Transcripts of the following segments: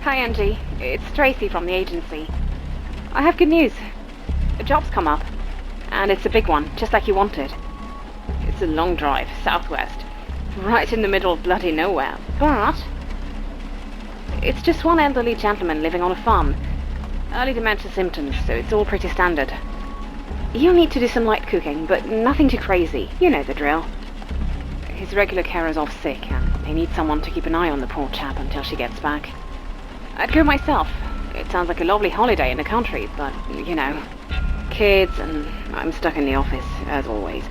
Hi, Angie. It's Tracy from the agency. I have good news. A job's come up. And it's a big one, just like you wanted. It's a long drive, southwest. Right in the middle of bloody nowhere. But it's just one elderly gentleman living on a farm. Early dementia symptoms, so it's all pretty standard. You'll need to do some light cooking, but nothing too crazy. You know the drill. His regular carer's off sick, and they need someone to keep an eye on the poor chap until she gets back. I'd go myself. It sounds like a lovely holiday in the country, but, you know, kids, and I'm stuck in the office, as always.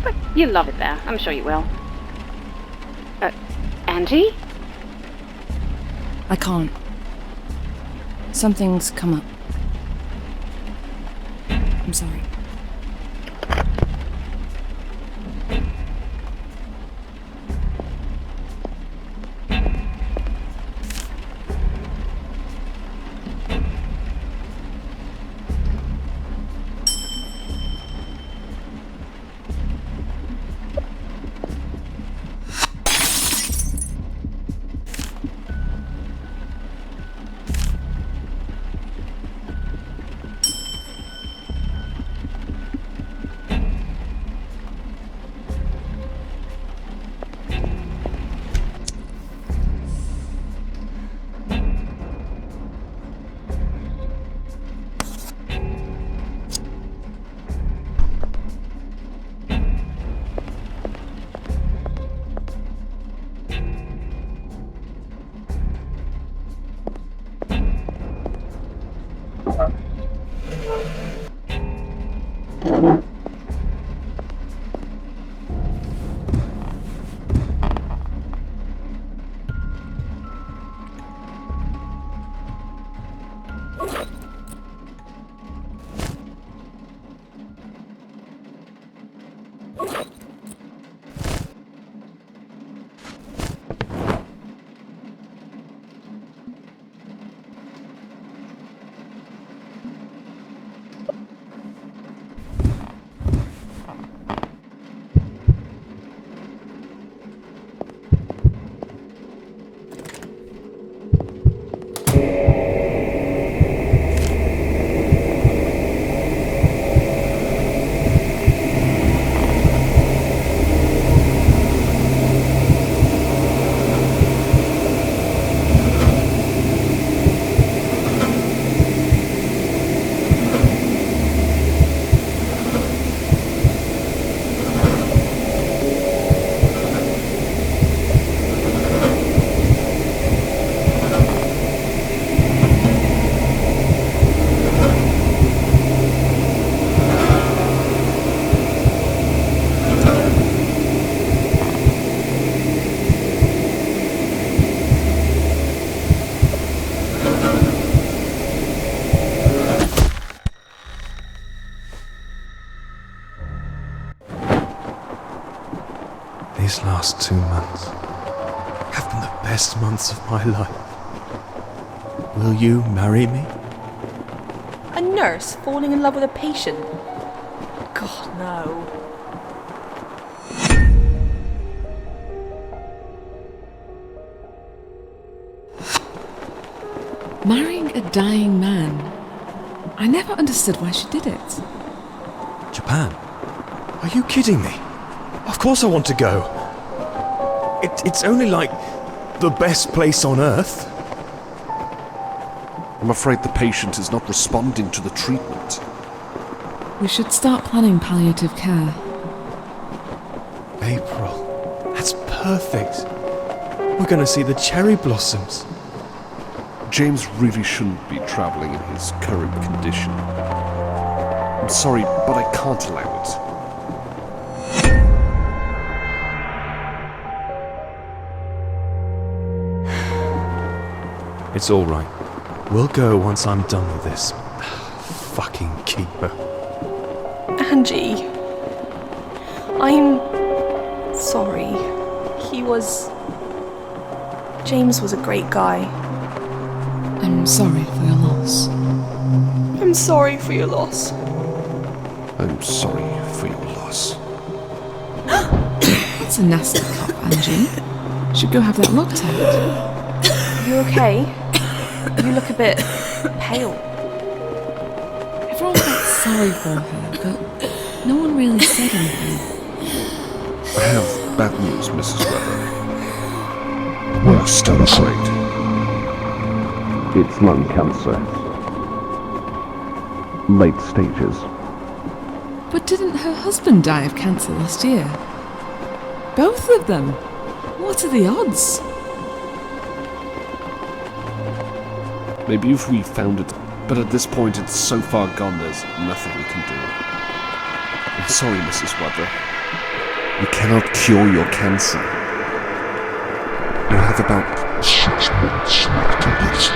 But you'll love it there, I'm sure you will. Angie? I can't. Something's come up. I'm sorry. These last 2 months have been the best months of my life. Will you marry me? A nurse falling in love with a patient? God, no. Marrying a dying man. I never understood why she did it. Japan? Are you kidding me? Of course I want to go. It's only like the best place on earth. I'm afraid the patient is not responding to the treatment. We should start planning palliative care. April, that's perfect. We're going to see the cherry blossoms. James really shouldn't be travelling in his current condition. I'm sorry, but I can't allow it. It's all right. We'll go once I'm done with this fucking keeper. Angie, I'm sorry. James was a great guy. I'm sorry for your loss. I'm sorry for your loss. I'm sorry for your loss. That's a nasty cop, Angie. Should go have that looked at. You okay? You look a bit pale. Everyone felt sorry for her, but no one really said anything. I have bad news, Mrs. Weather. Worst, I'm afraid. It's lung cancer. Late stages. But didn't her husband die of cancer last year? Both of them? What are the odds? Maybe if we found it, but at this point it's so far gone there's nothing we can do. I'm sorry, Mrs. Weather. We cannot cure your cancer. You have about 6 months left to live.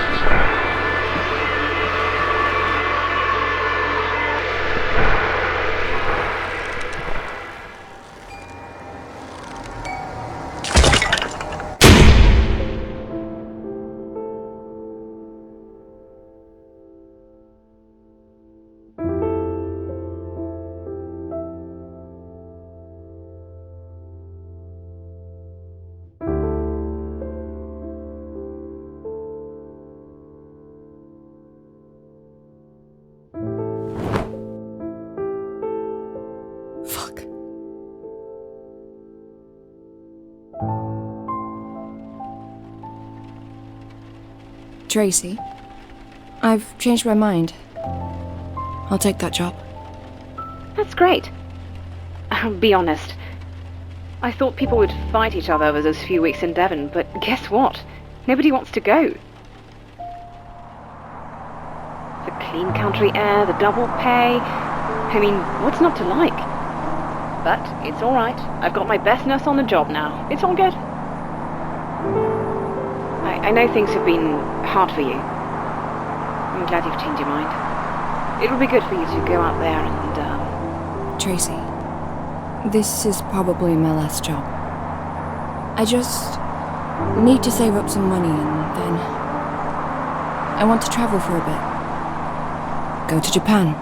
Fuck. Tracy, I've changed my mind. I'll take that job. That's great. I'll be honest. I thought people would fight each other over those few weeks in Devon, but guess what? Nobody wants to go. The clean country air, the double pay. I mean, what's not to like? But it's all right. I've got my best nurse on the job now. It's all good. I know things have been hard for you. I'm glad you've changed your mind. It'll be good for you to go out there and, Tracy, this is probably my last job. I just need to save up some money and then I want to travel for a bit. Go to Japan.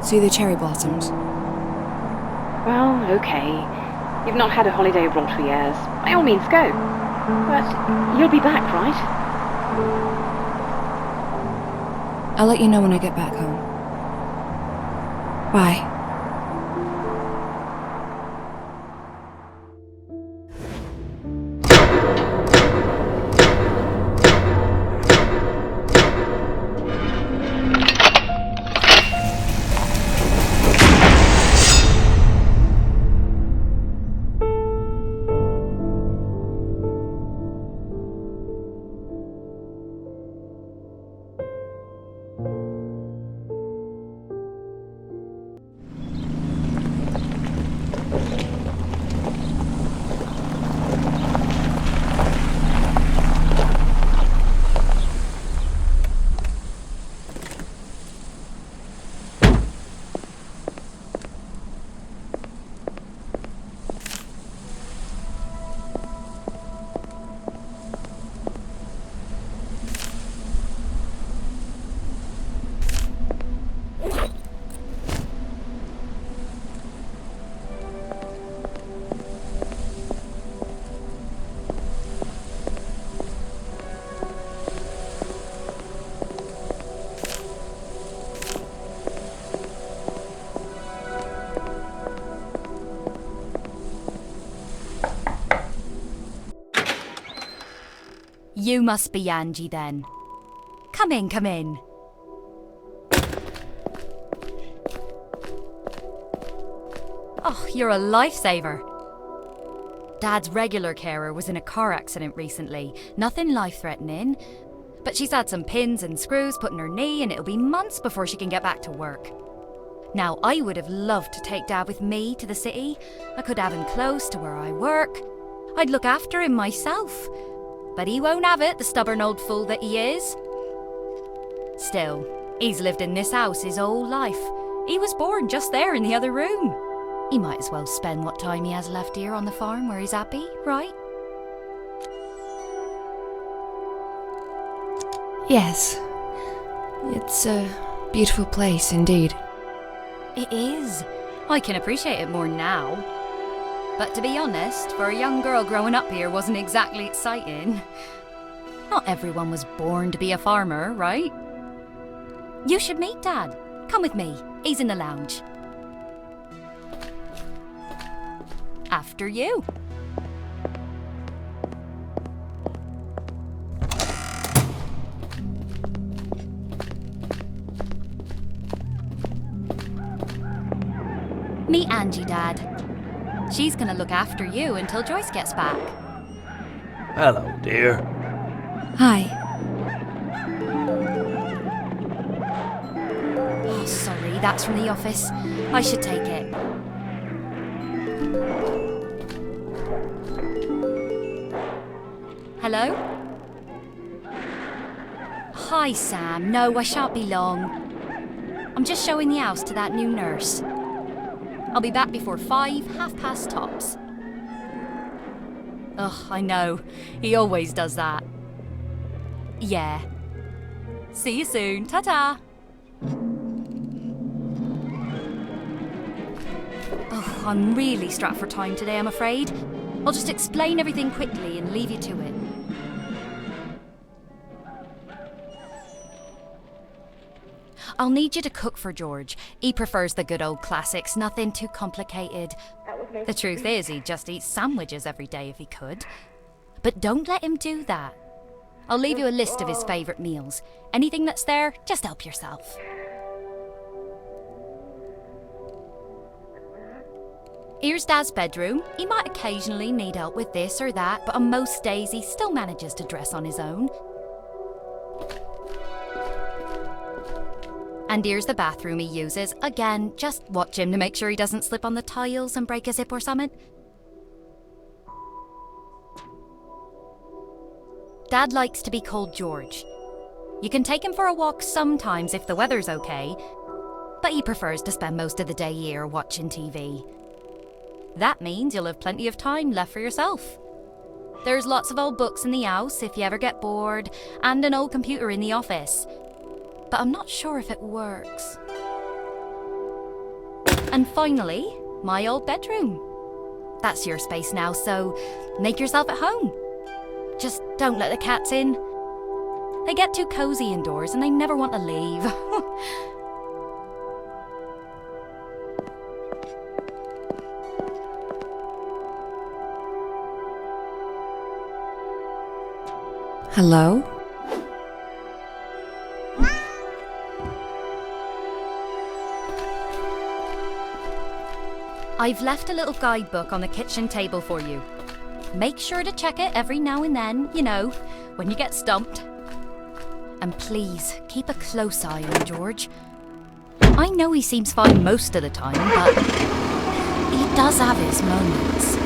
See the cherry blossoms. Well, okay. You've not had a holiday abroad for years. By all means, go. But you'll be back, right? I'll let you know when I get back home. Bye. You must be Angie then. Come in, come in. Oh, you're a lifesaver. Dad's regular carer was in a car accident recently. Nothing life-threatening. But she's had some pins and screws put in her knee and it'll be months before she can get back to work. Now, I would have loved to take Dad with me to the city. I could have him close to where I work. I'd look after him myself. But he won't have it, the stubborn old fool that he is. Still, he's lived in this house his whole life. He was born just there in the other room. He might as well spend what time he has left here on the farm where he's happy, right? Yes. It's a beautiful place indeed. It is. I can appreciate it more now. But to be honest, for a young girl growing up here wasn't exactly exciting. Not everyone was born to be a farmer, right? You should meet Dad. Come with me. He's in the lounge. After you. Meet Angie, Dad. She's gonna look after you until Joyce gets back. Hello, dear. Hi. Oh, sorry, that's from the office. I should take it. Hello? Hi, Sam. No, I shan't be long. I'm just showing the house to that new nurse. I'll be back before 5, 5:30 tops. Ugh, I know. He always does that. Yeah. See you soon. Ta-ta. Oh, I'm really strapped for time today, I'm afraid. I'll just explain everything quickly and leave you to it. I'll need you to cook for George. He prefers the good old classics, nothing too complicated. The truth is, he'd just eat sandwiches every day if he could. But don't let him do that. I'll leave you a list of his favourite meals. Anything that's there, just help yourself. Here's Dad's bedroom. He might occasionally need help with this or that, but on most days he still manages to dress on his own. And here's the bathroom he uses. Again, just watch him to make sure he doesn't slip on the tiles and break his hip or something. Dad likes to be called George. You can take him for a walk sometimes if the weather's okay, but he prefers to spend most of the day here watching TV. That means you'll have plenty of time left for yourself. There's lots of old books in the house if you ever get bored, and an old computer in the office. But I'm not sure if it works. And finally, my old bedroom. That's your space now, so make yourself at home. Just don't let the cats in. They get too cozy indoors and they never want to leave. Hello? I've left a little guidebook on the kitchen table for you. Make sure to check it every now and then, you know, when you get stumped. And please, keep a close eye on George. I know he seems fine most of the time, but he does have his moments.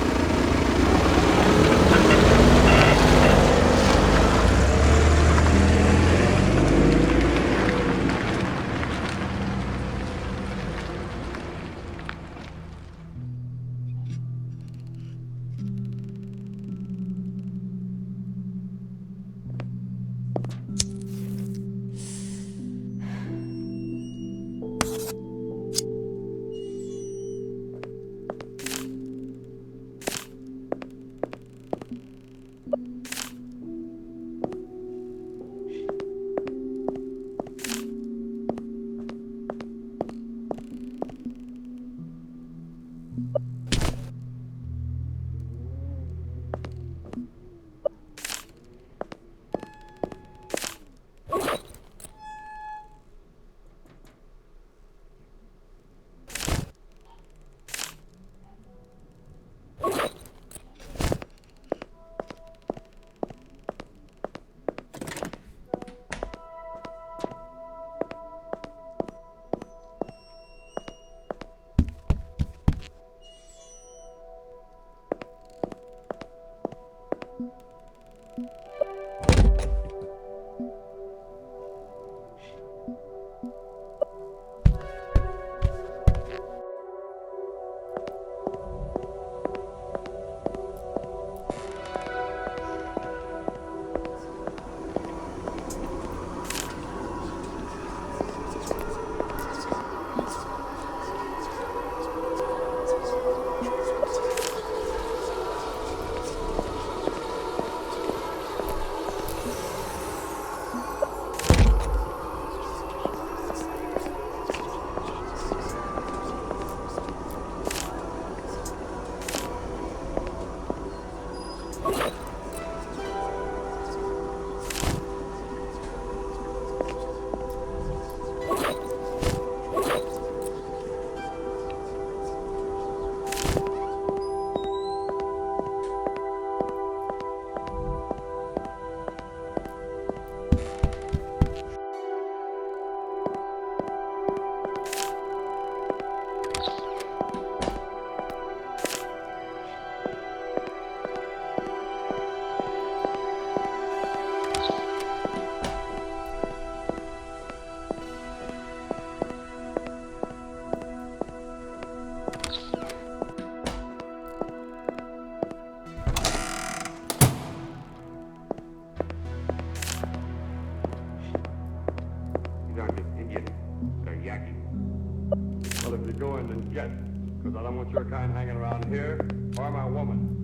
Because I don't want your kind hanging around here, or my woman.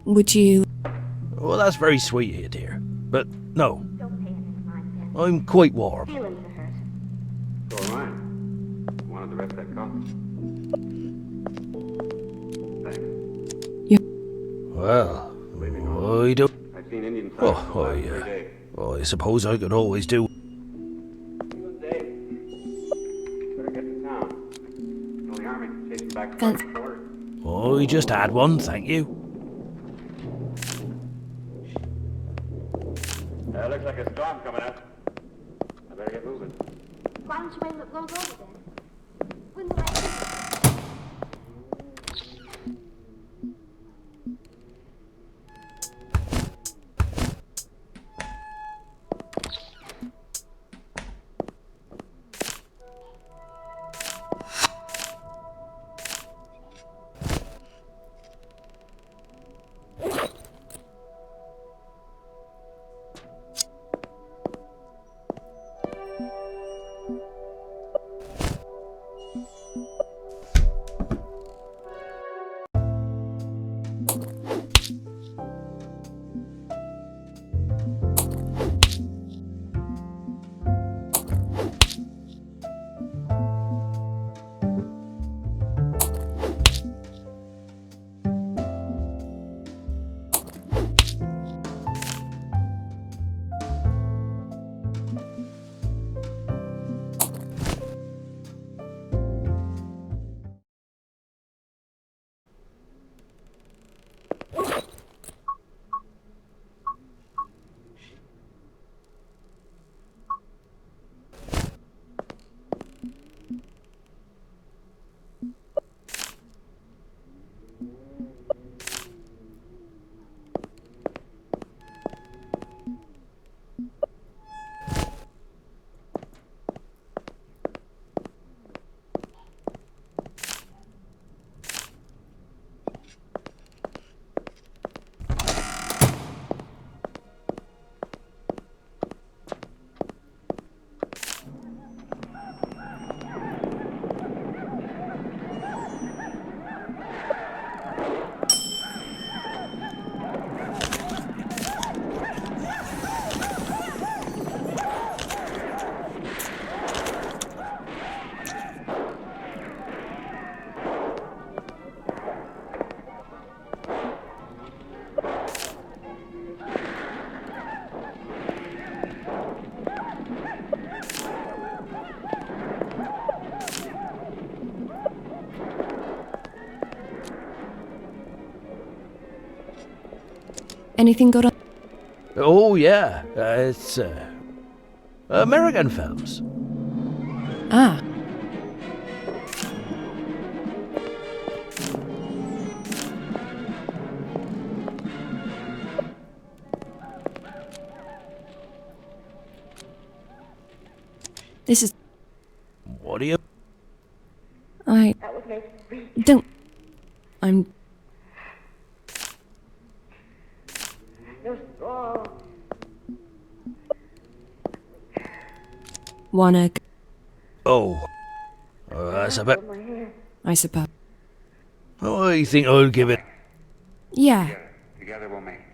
Would you... Well, that's very sweet of you, dear. But no. I'm quite warm. So am I. Wanted the rest of that coffee. Thanks. Well, I don't... I've seen Indian Oh, signs for the last 3 days. I suppose I could always do... Good day. Better get to town. The only army chasing back the Thanks. border. I just had one, thank you. Looks like a storm coming up. I better get moving. Why don't you wait till it blows over then? Wouldn't the rain... Anything good on... Oh, yeah. It's, American films. Ah. This is... What do you... I... Don't... I'm... Wanna... Oh. That's a bit... I suppose. I think I'll give it... Yeah. Together we'll make it.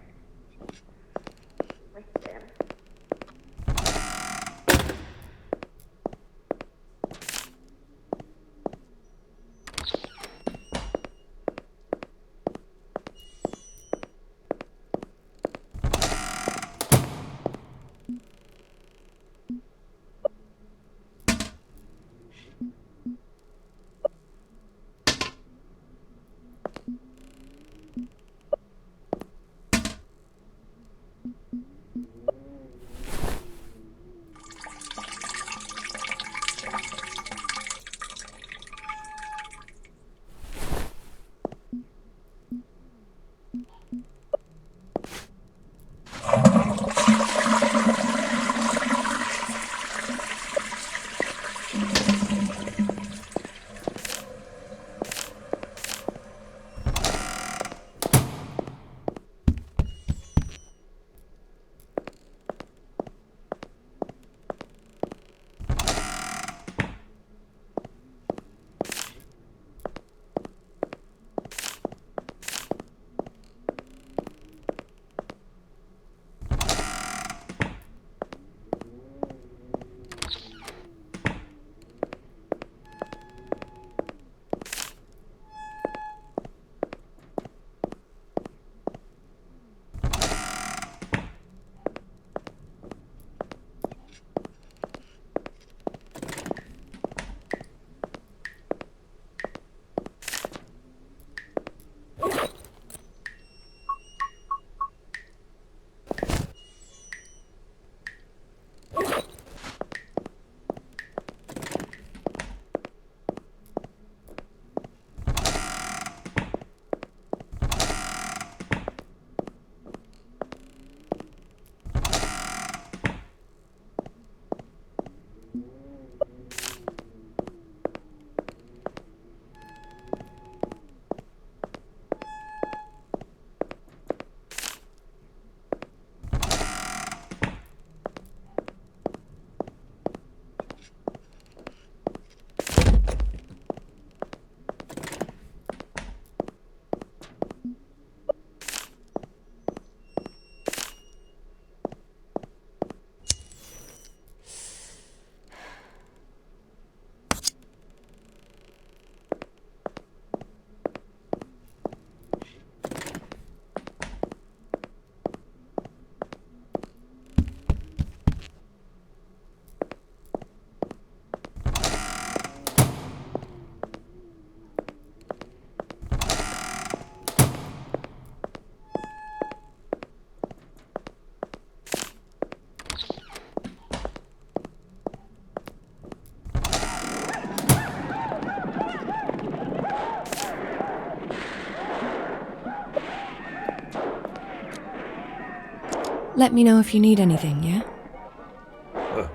Let me know if you need anything, yeah?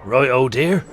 Right, oh dear.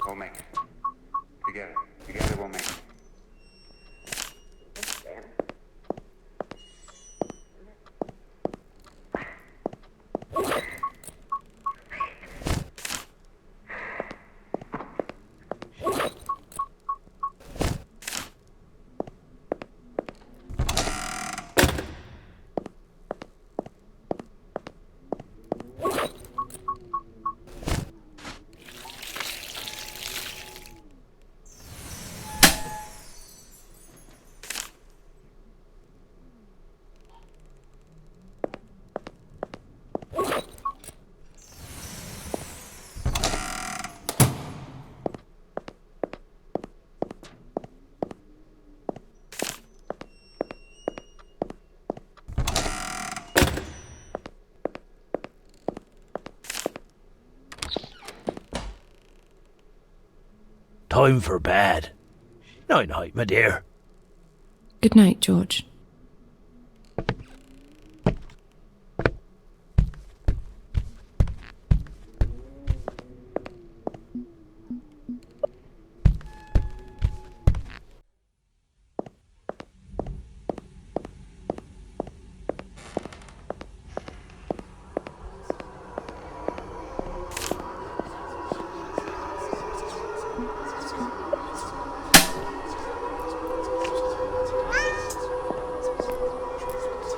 We'll make it. Together. Together we'll make it. time for bed. Night-night, my dear. Good night, George.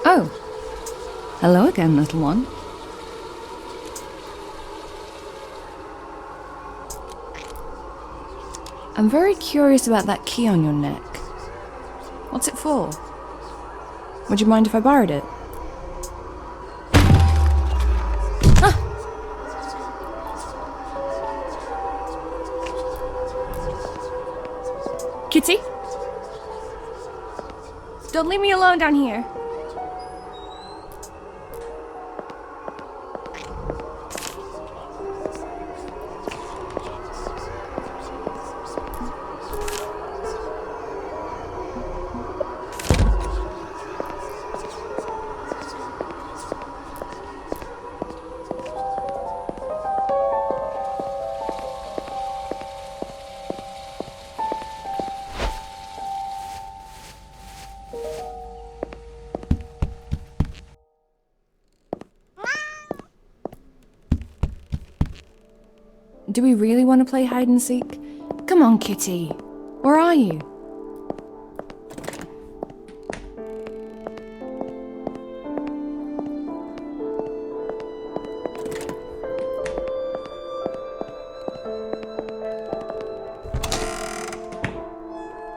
Oh, hello again, little one. I'm very curious about that key on your neck. What's it for? Would you mind if I borrowed it? Ah! Kitty? Don't leave me alone down here. Do we really want to play hide and seek? Come on, Kitty. Where are you?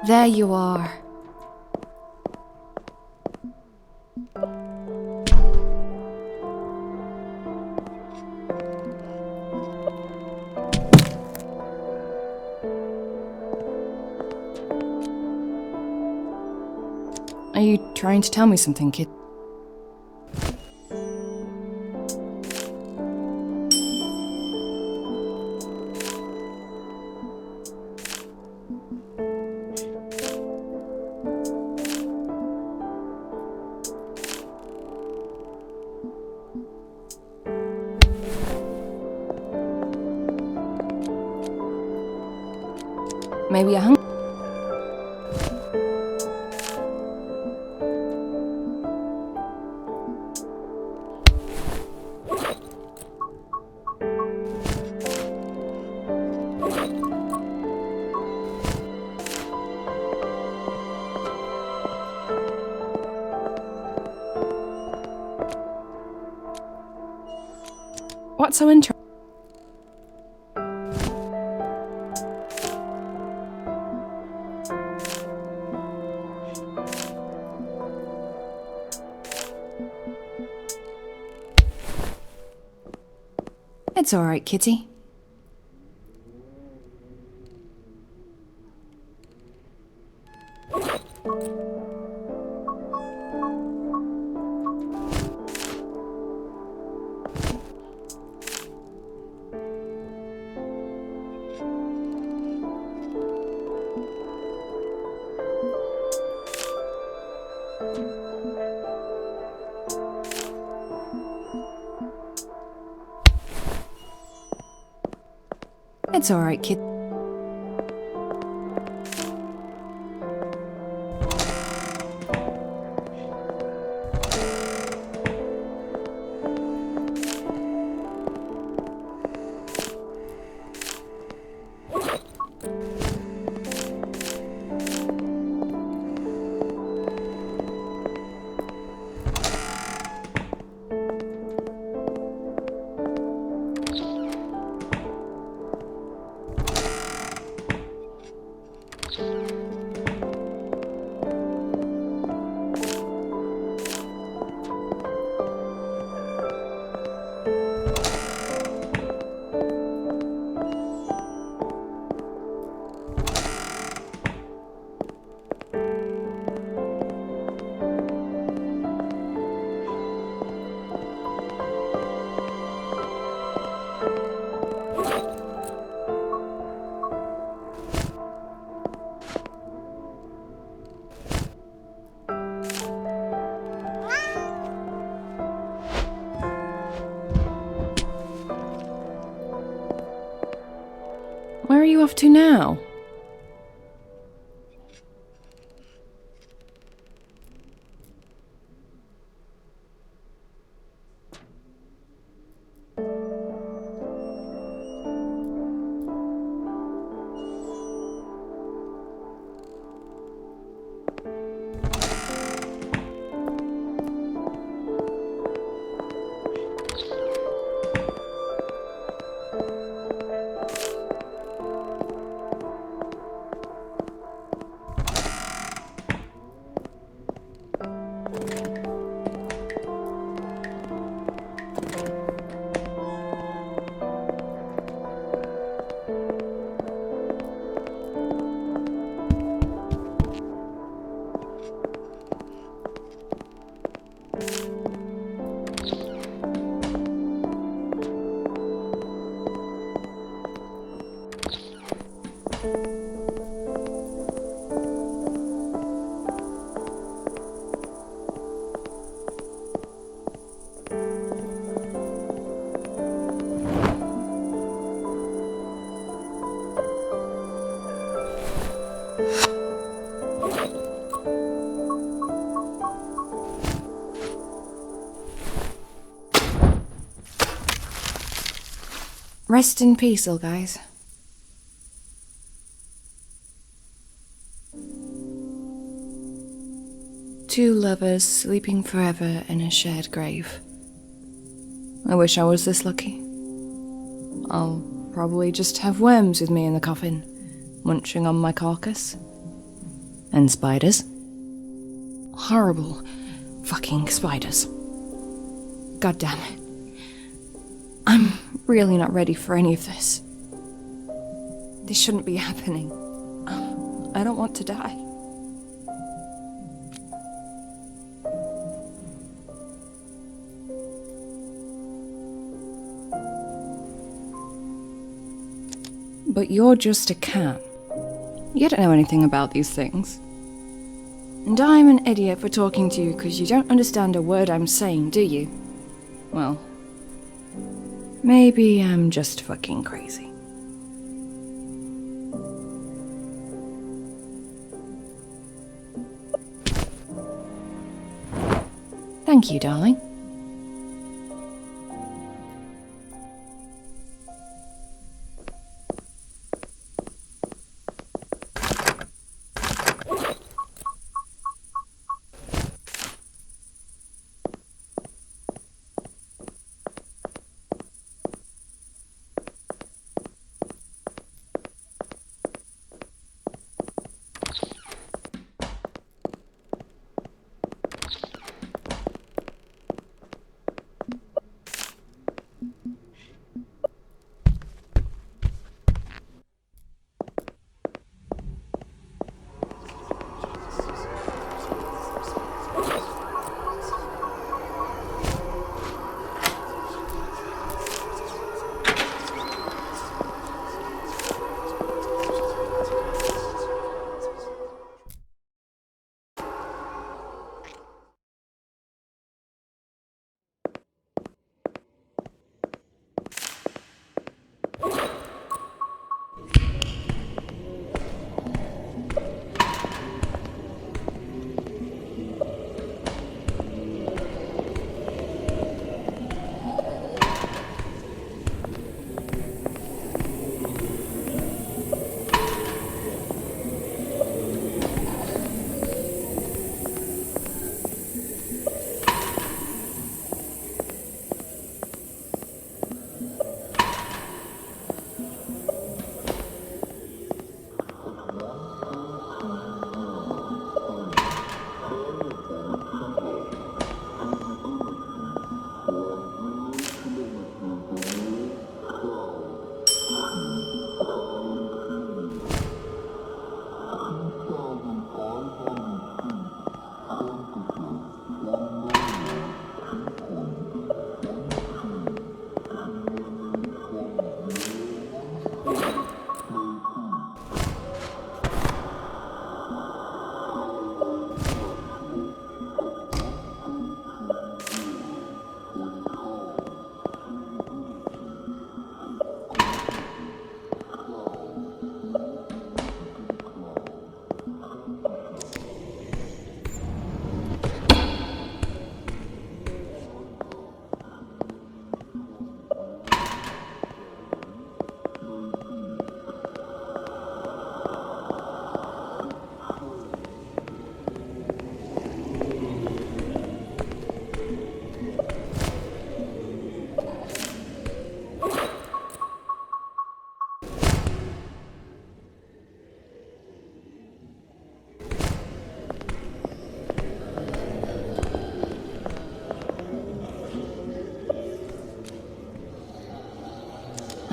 There you are. Are you trying to tell me something, kid? Maybe a hung. What's so interesting? It's all right, Kitty. It's all right, kid. you off to now? Rest in peace, old guys. Two lovers sleeping forever in a shared grave. I wish I was this lucky. I'll probably just have worms with me in the coffin, munching on my carcass. And spiders. Horrible fucking spiders. God damn it. I'm really not ready for any of this. This shouldn't be happening. I don't want to die. But you're just a cat. You don't know anything about these things. And I'm an idiot for talking to you because you don't understand a word I'm saying, do you? Well, maybe I'm just fucking crazy. Thank you, darling.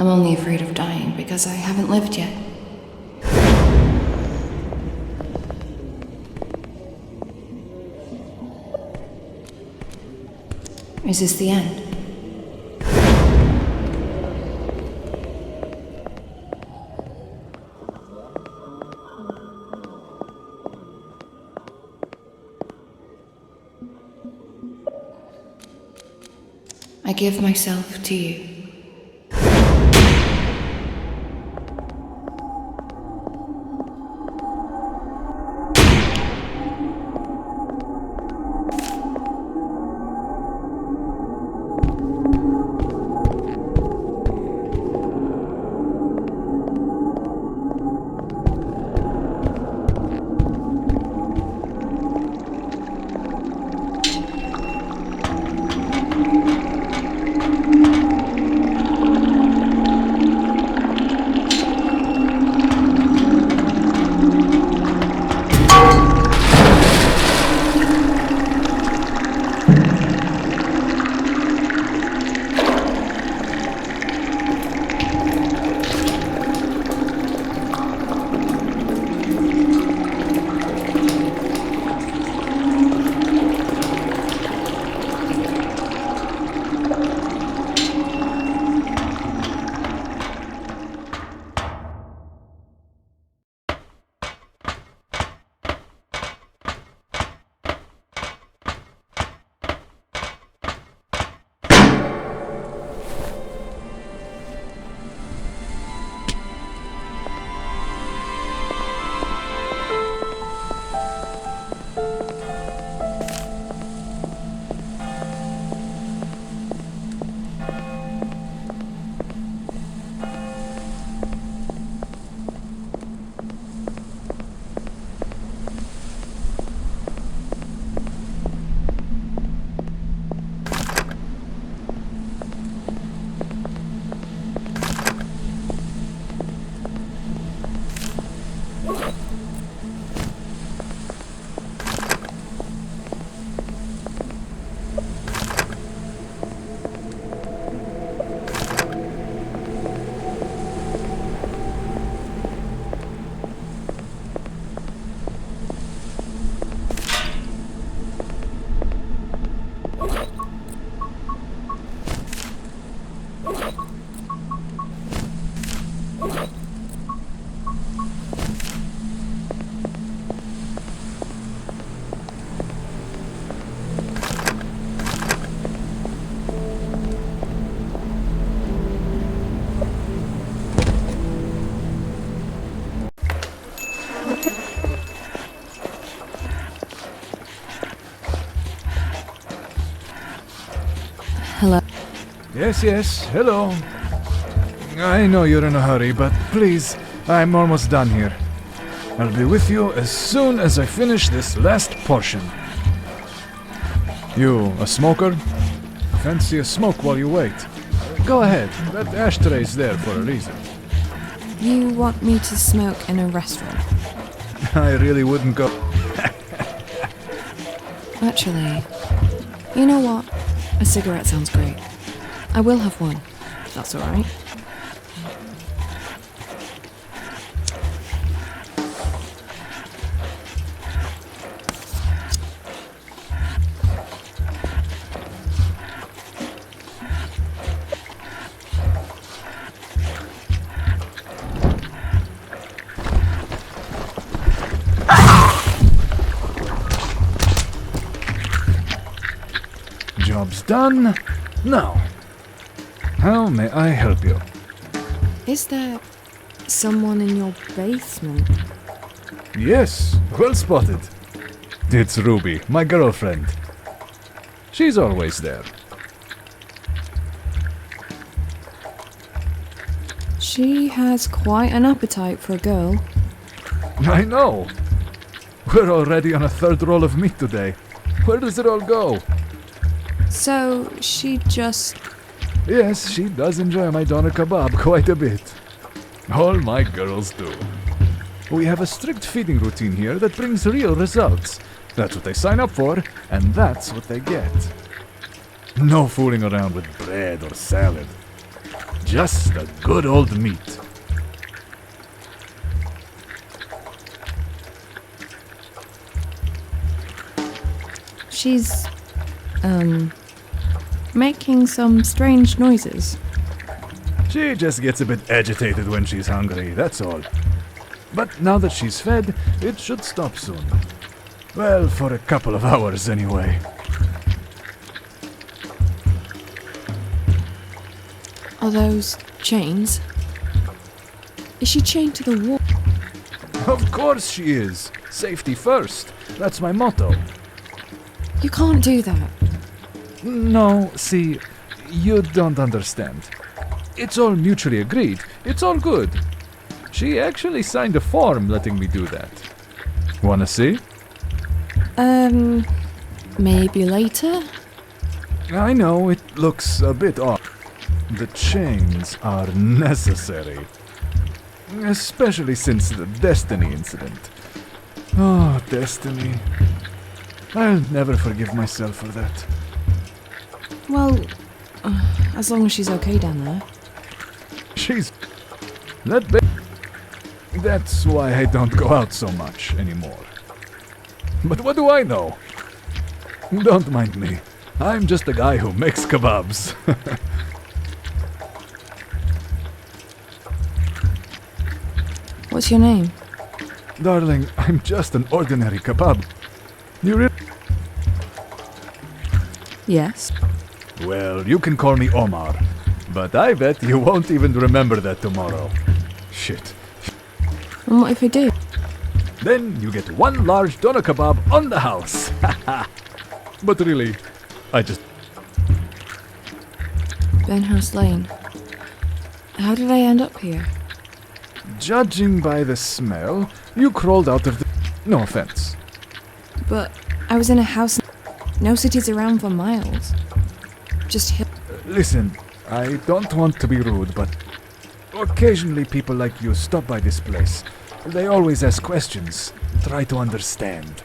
I'm only afraid of dying because I haven't lived yet. Is this the end? I give myself to you. Hello. Yes, hello. I know you're in a hurry, but please, I'm almost done here. I'll be with you as soon as I finish this last portion. You a smoker? Fancy a smoke while you wait? Go ahead, that ashtray's there for a reason. You want me to smoke in a restaurant? I really wouldn't go. Actually, you know what? A cigarette sounds great. I will have one, if that's alright. Job's done. Now, how may I help you? Is there someone in your basement? Yes, well spotted. It's Ruby, my girlfriend. She's always there. She has quite an appetite for a girl. I know. We're already on a third roll of meat today. Where does it all go? So, she just... Yes, she does enjoy my doner kebab quite a bit. All my girls do. We have a strict feeding routine here that brings real results. That's what they sign up for, and that's what they get. No fooling around with bread or salad. Just a good old meat. She's, making some strange noises. She just gets a bit agitated when she's hungry, that's all. But now that she's fed, it should stop soon. Well, for a couple of hours anyway. Are those chains? Is she chained to the wall? Of course she is. Safety first. That's my motto. You can't do that. No, see, you don't understand. It's all mutually agreed. It's all good. She actually signed a form letting me do that. Wanna see? Maybe later? I know it looks a bit odd. The chains are necessary. Especially since the Destiny incident. Oh, Destiny. I'll never forgive myself for that. Well, as long as she's okay down there. She's... That's why I don't go out so much anymore. But what do I know? Don't mind me. I'm just a guy who makes kebabs. What's your name? Darling, I'm just an ordinary kebab. You Yes. Well, you can call me Omar. But I bet you won't even remember that tomorrow. Shit. And what if I do? Then you get one large doner kebab on the house. But really, I just... Burnhouse Lane. How did I end up here? Judging by the smell, you crawled out of the... No offense. But I was in a house, no cities around for miles. Just hill. Listen, I don't want to be rude, but occasionally people like you stop by this place. They always ask questions, try to understand.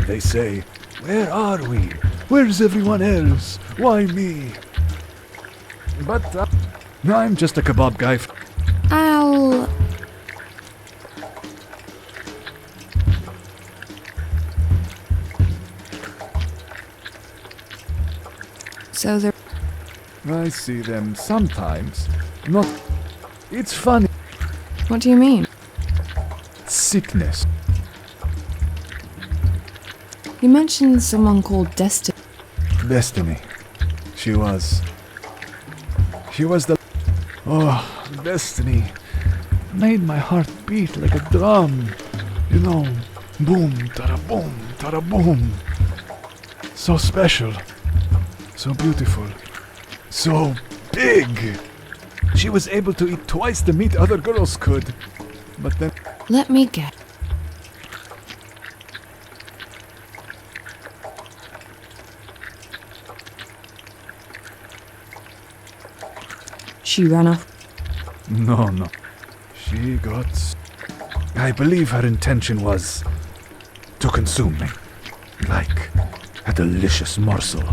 They say, where are we? Where's everyone else? Why me? But I'm just a kebab guy. I'll... So there... I see them sometimes. Not... It's funny. What do you mean? Sickness. You mentioned someone called Destiny. Destiny. She was the... Oh, Destiny. Made my heart beat like a drum. You know, boom, tada-boom, tada-boom. So special. So beautiful. So big. She was able to eat twice the meat other girls could. But then... Let me guess. She ran off. No. She got... I believe her intention was to consume me. Like a delicious morsel.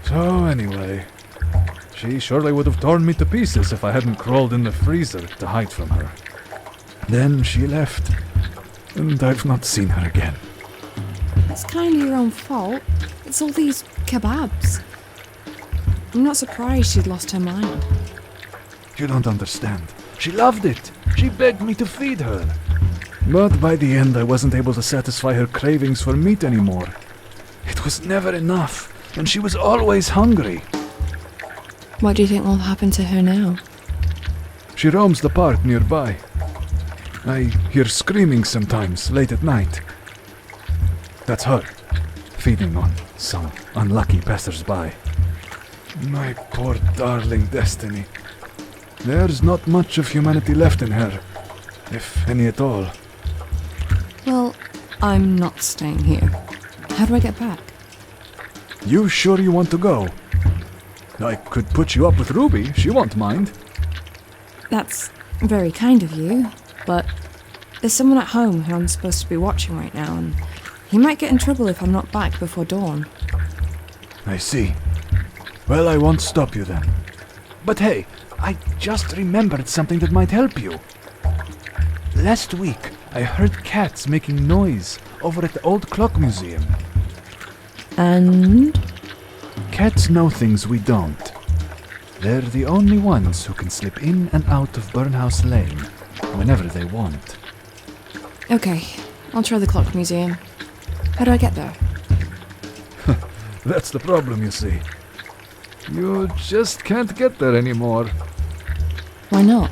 So anyway, she surely would have torn me to pieces if I hadn't crawled in the freezer to hide from her. Then she left, and I've not seen her again. It's kind of your own fault. It's all these kebabs. I'm not surprised she'd lost her mind. You don't understand. She loved it. She begged me to feed her. But by the end, I wasn't able to satisfy her cravings for meat anymore. It was never enough, and she was always hungry. What do you think will happen to her now? She roams the park nearby. I hear screaming sometimes, late at night. That's her, feeding on some unlucky passers-by. My poor darling Destiny. There's not much of humanity left in her, if any at all. Well, I'm not staying here. How do I get back? You sure you want to go? I could put you up with Ruby, she won't mind. That's very kind of you, but there's someone at home who I'm supposed to be watching right now, and he might get in trouble if I'm not back before dawn. I see. Well, I won't stop you then. But hey, I just remembered something that might help you. Last week, I heard cats making noise over at the old clock museum. And? Cats know things we don't. They're the only ones who can slip in and out of Burnhouse Lane whenever they want. Okay, I'll try the clock museum. How do I get there? That's the problem, you see. You just can't get there anymore. Why not?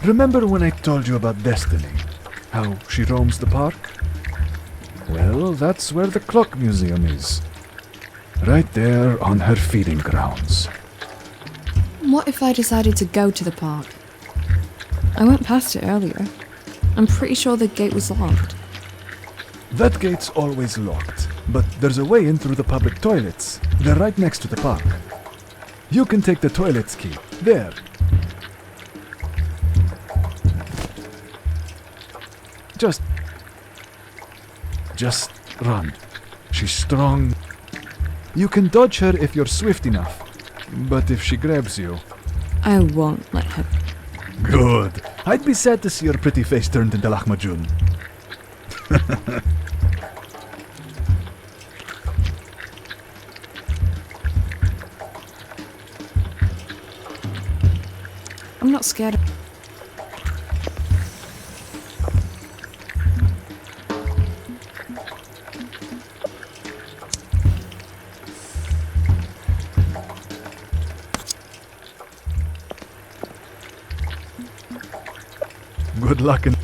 Remember when I told you about Destiny? How she roams the park? Well, that's where the clock museum is. Right there on her feeding grounds. What if I decided to go to the park? I went past it earlier. I'm pretty sure the gate was locked. That gate's always locked, but there's a way in through the public toilets. They're right next to the park. You can take the toilet's key. There. Just run. She's strong. You can dodge her if you're swift enough. But if she grabs you... I won't let her. Good. I'd be sad to see your pretty face turned into lahmacun. I'm not scared of... Good luck and...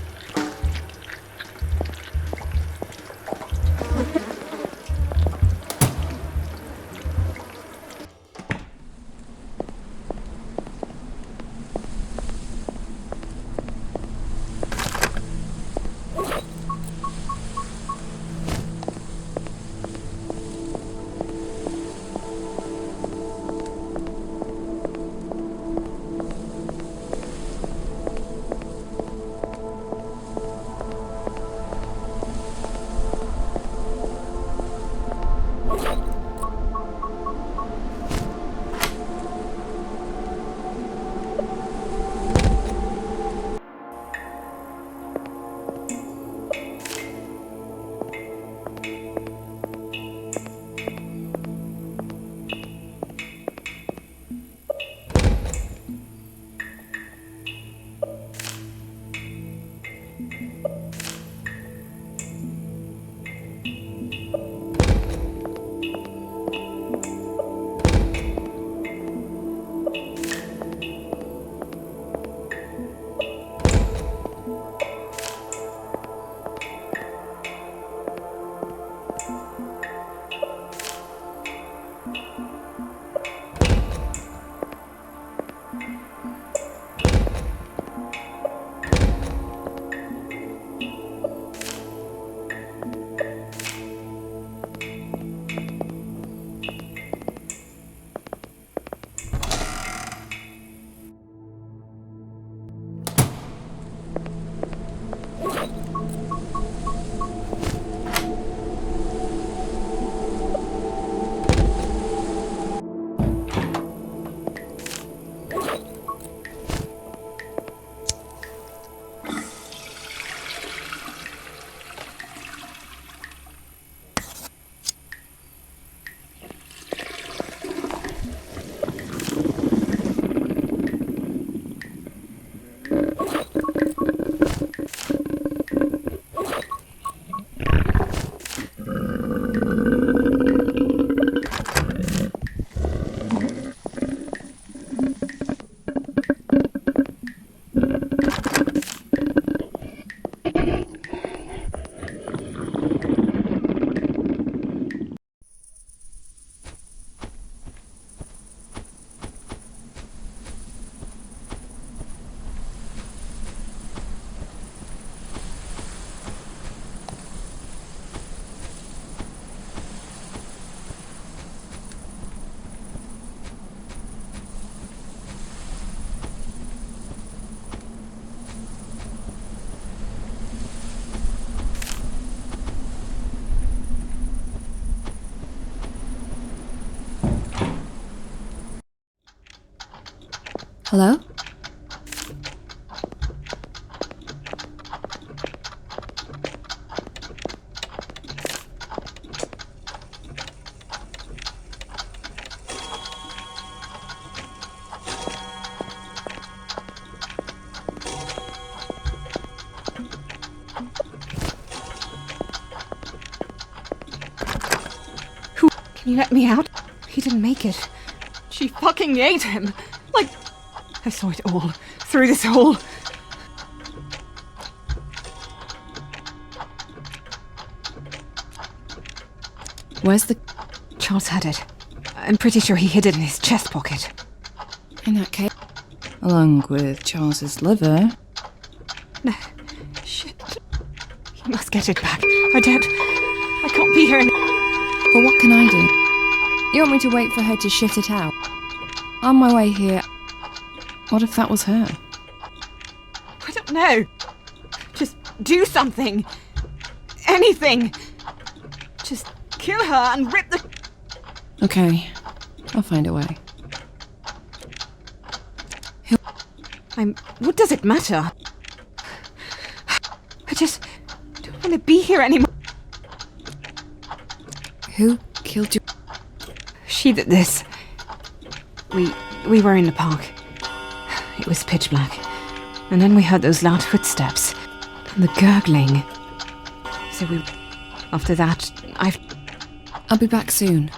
Hello? Can you let me out? He didn't make it. She fucking ate him. Like, I saw it all. Through this hole. Where's the... Charles had it. I'm pretty sure he hid it in his chest pocket. In that case... Along with Charles's liver... No. Shit. He must get it back. I can't be here. But what can I do? You want me to wait for her to shit it out? On my way here... What if that was her? I don't know. Just do something. Anything. Just kill her and rip the... Okay. I'll find a way. What does it matter? I just don't want to be here anymore. Who killed you? She did this. We were in the park. It was pitch black. And then we heard those loud footsteps. And the gurgling. So after that, I'll be back soon.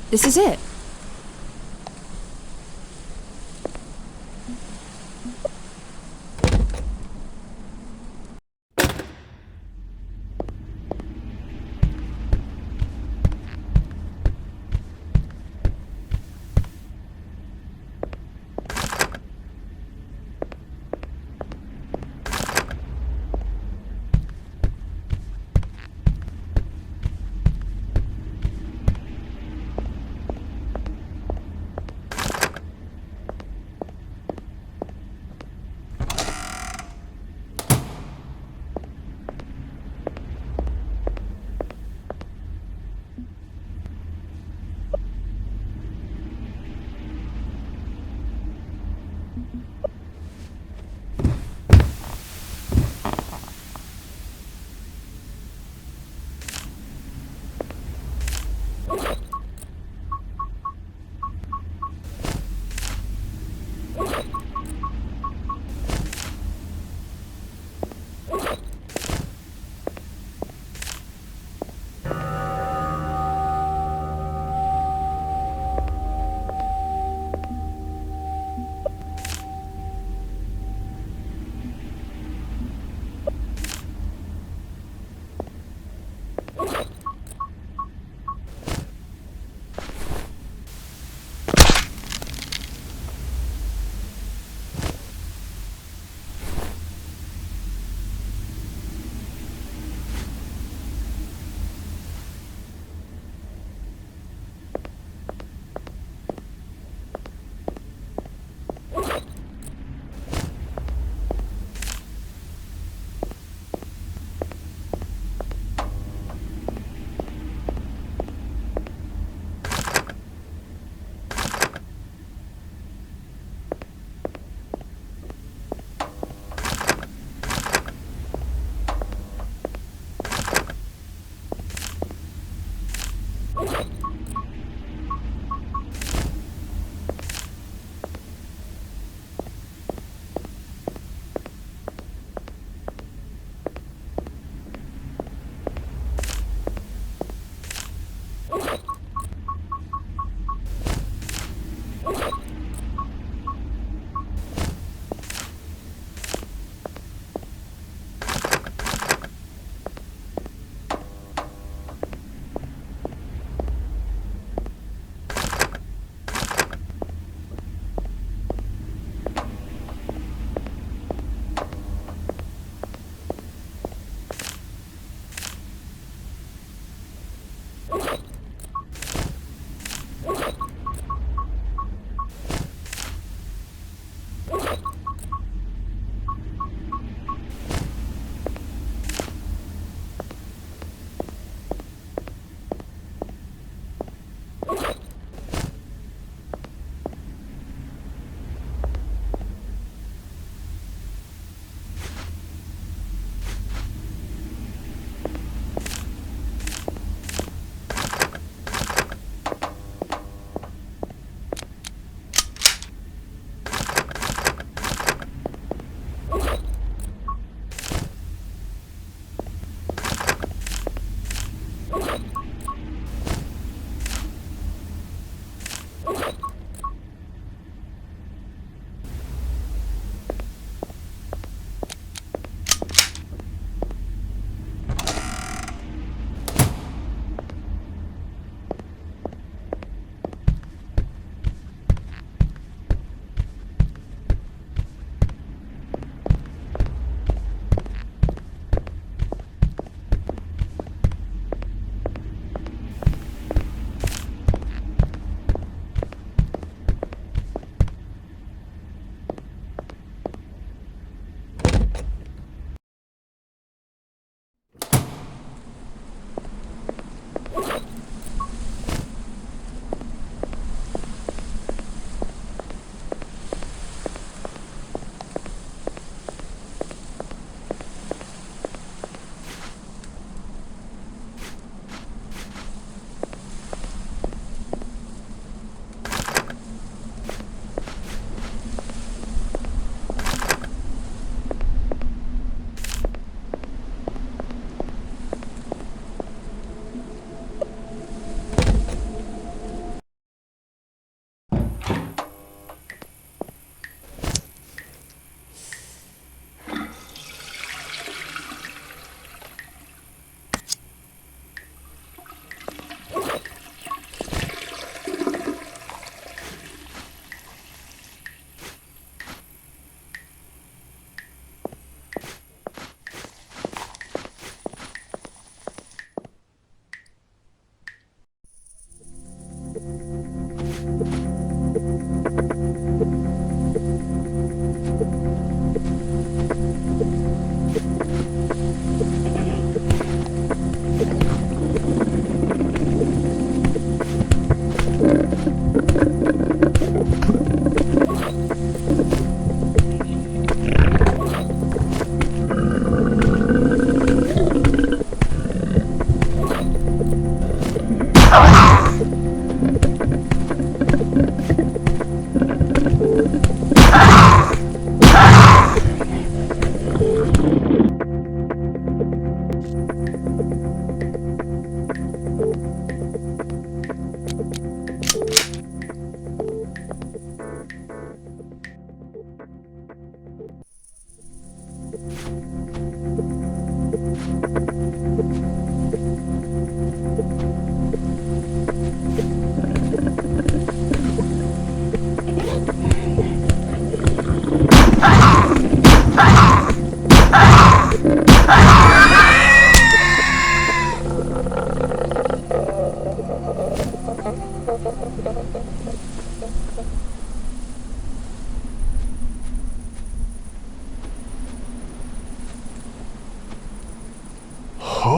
This is it.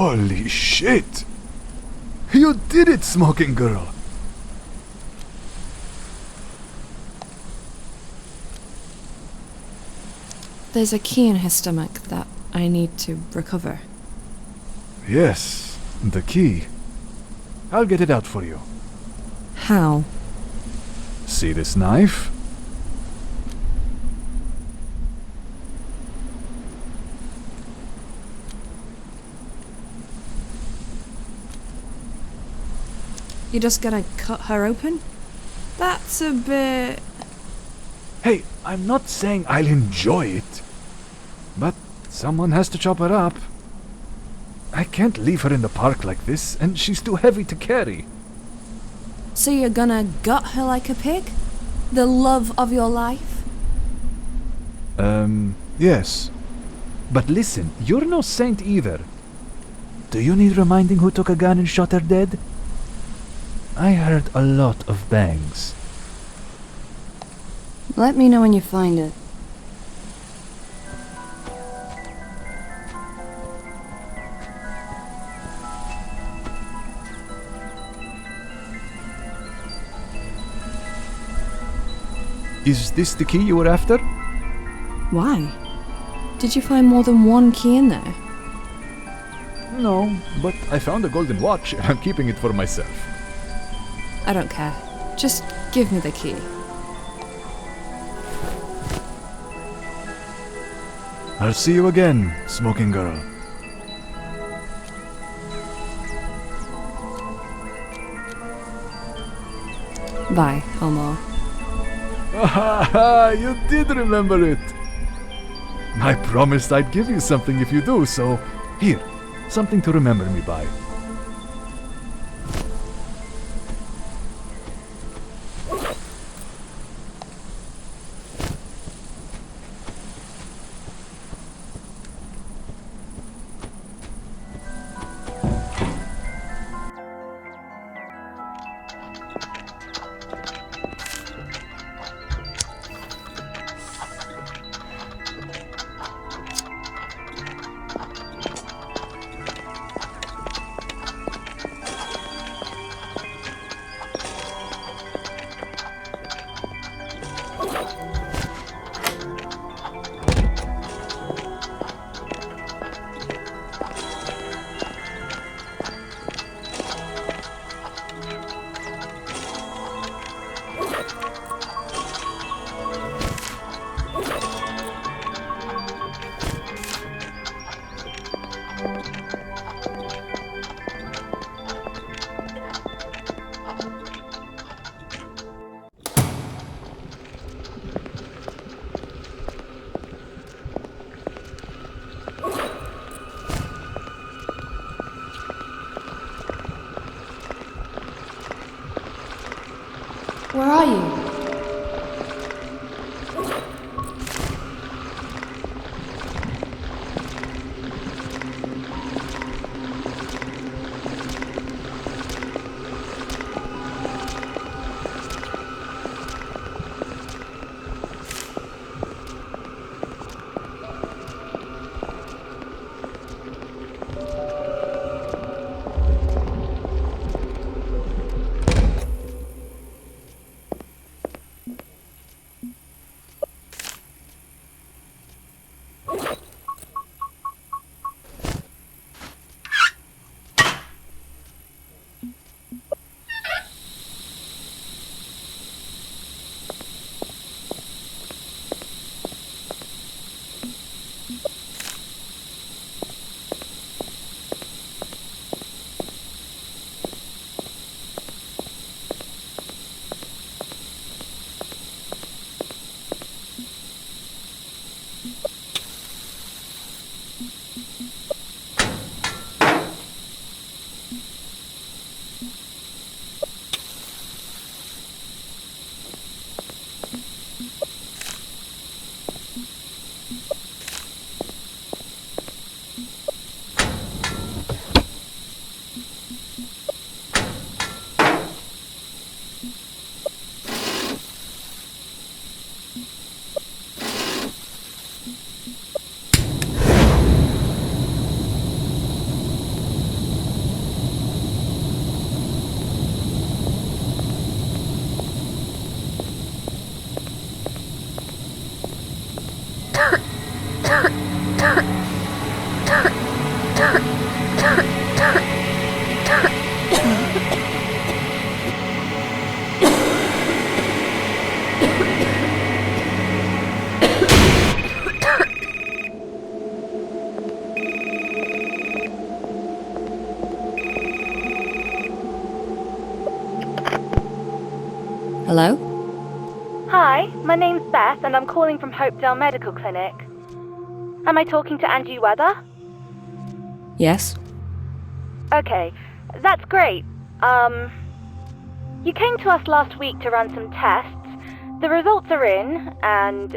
Holy shit! You did it, smoking girl! There's a key in his stomach that I need to recover. Yes, the key. I'll get it out for you. How? See this knife? You just gonna cut her open? That's a bit... Hey, I'm not saying I'll enjoy it. But someone has to chop her up. I can't leave her in the park like this, and she's too heavy to carry. So you're gonna gut her like a pig? The love of your life? Yes. But listen, you're no saint either. Do you need reminding who took a gun and shot her dead? I heard a lot of bangs. Let me know when you find it. Is this the key you were after? Why? Did you find more than one key in there? No, but I found a golden watch and I'm keeping it for myself. I don't care. Just give me the key. I'll see you again, smoking girl. Bye, Homo. Ah, you did remember it! I promised I'd give you something if you do, so here, something to remember me by. Where are you? Hello? Hi, my name's Beth and I'm calling from Hopedale Medical Clinic. Am I talking to Angie Weather? Yes? Okay, that's great. You came to us last week to run some tests. The results are in, and...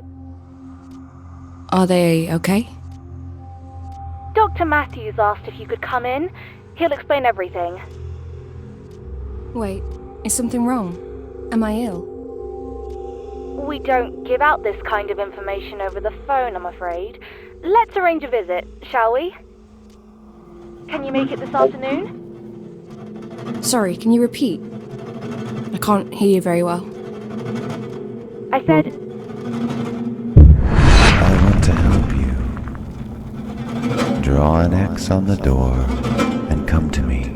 Are they okay? Dr. Matthews asked if you could come in. He'll explain everything. Wait, is something wrong? Am I ill? We don't give out this kind of information over the phone, I'm afraid. Let's arrange a visit, shall we? Can you make it this afternoon? Sorry, can you repeat? I can't hear you very well. I said... I want to help you. Draw an X on the door and come to me.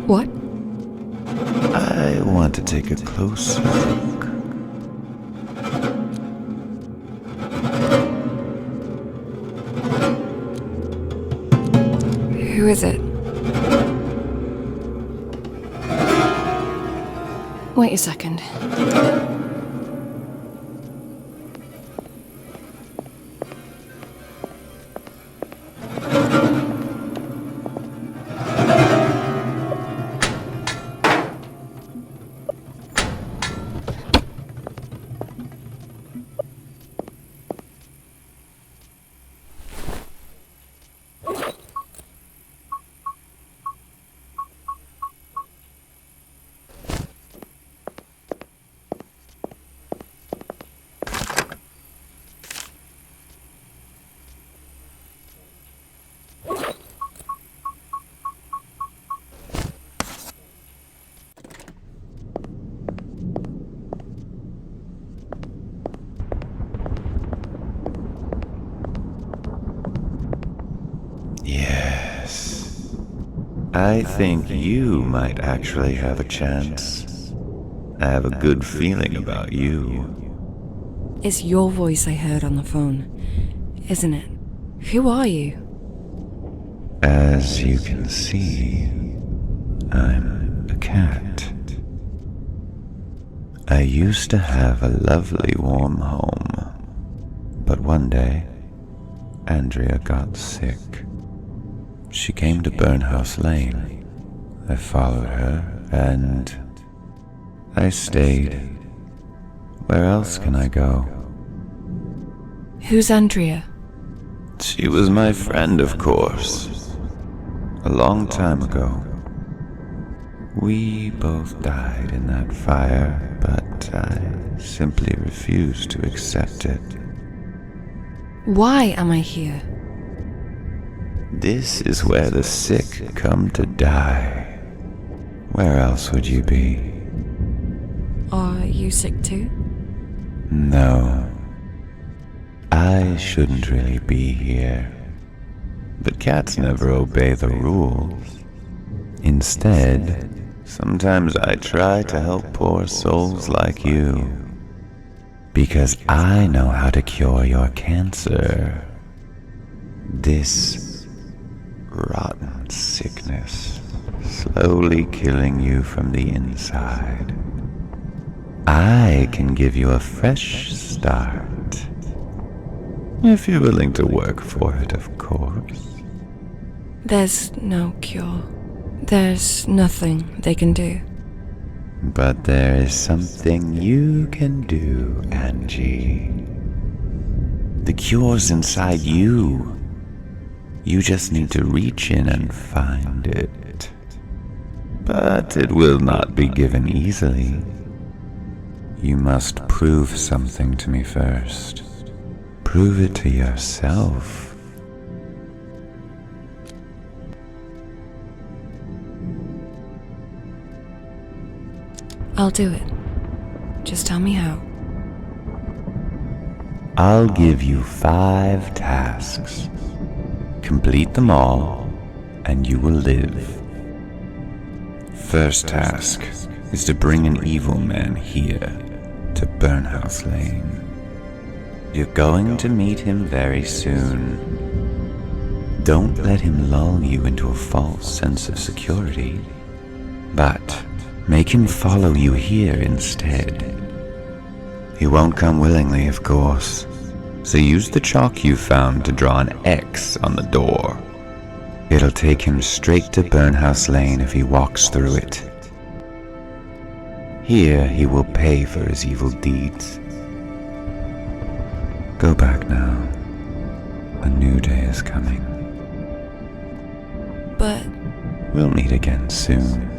What? I want to take a close look. Who is it? Wait a second. I think you might actually have a chance. I have a good feeling about you. It's your voice I heard on the phone, isn't it? Who are you? As you can see, I'm a cat. I used to have a lovely warm home, but one day, Andrea got sick. She came to Burnhouse Lane. I followed her, and I stayed. Where else can I go? Who's Andrea? She was my friend, of course. A long time ago. We both died in that fire, but I simply refused to accept it. Why am I here? This is where the sick come to die. Where else would you be? Are you sick too? No. I shouldn't really be here. But cats never obey the rules. Instead, sometimes I try to help poor souls like you. Because I know how to cure your cancer. This rotten sickness, slowly killing you from the inside. I can give you a fresh start. If you're willing to work for it, of course. There's no cure. There's nothing they can do. But there is something you can do, Angie. The cure's inside you. You just need to reach in and find it. But it will not be given easily. You must prove something to me first. Prove it to yourself. I'll do it. Just tell me how. I'll give you 5 tasks. Complete them all, and you will live. First task is to bring an evil man here to Burnhouse Lane. You're going to meet him very soon. Don't let him lull you into a false sense of security, but make him follow you here instead. He won't come willingly, of course, so use the chalk you found to draw an X on the door. It'll take him straight to Burnhouse Lane if he walks through it. Here he will pay for his evil deeds. Go back now. A new day is coming. But... We'll meet again soon.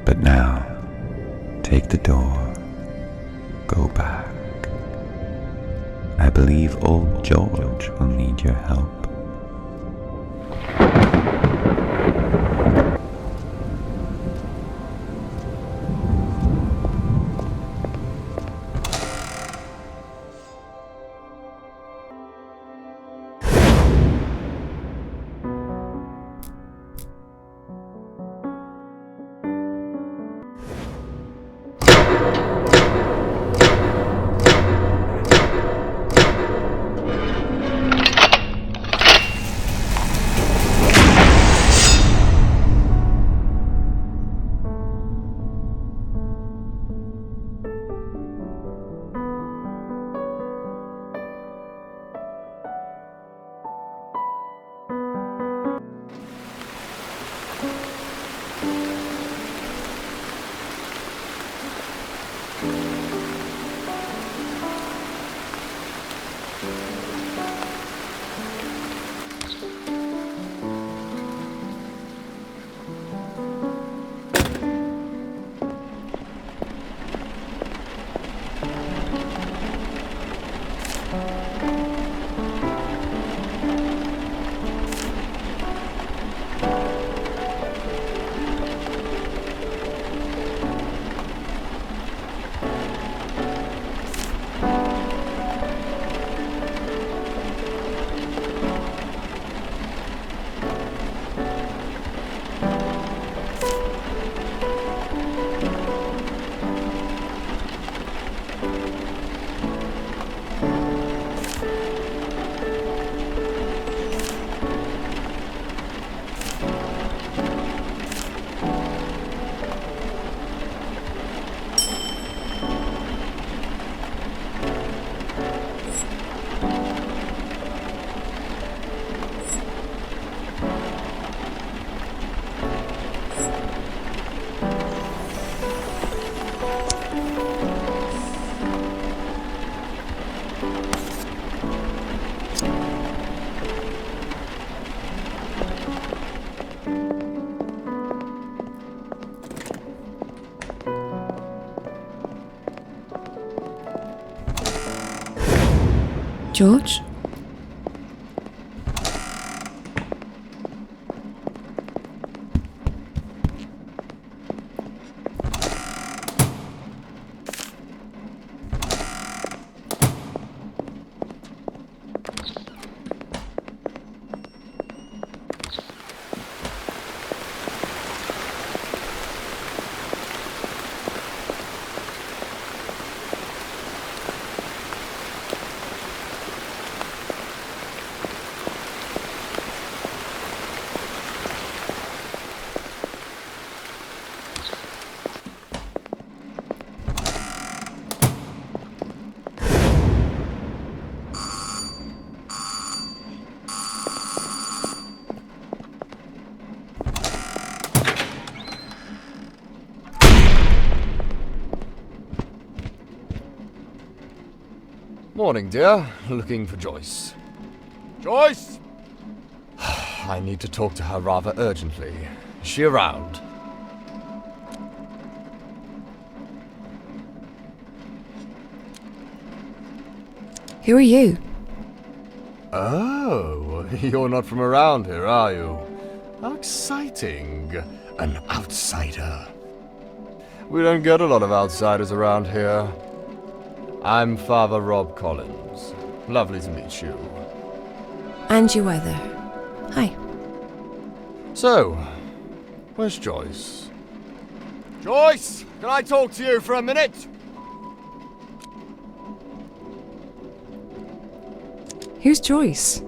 But now, take the door. Go back. I believe old George will need your help. George? Morning, dear. Looking for Joyce. Joyce! I need to talk to her rather urgently. Is she around? Who are you? Oh, you're not from around here, are you? How exciting. An outsider. We don't get a lot of outsiders around here. I'm Father Rob Collins. Lovely to meet you. Angie Weather. Hi. So, where's Joyce? Joyce! Can I talk to you for a minute? Who's Joyce?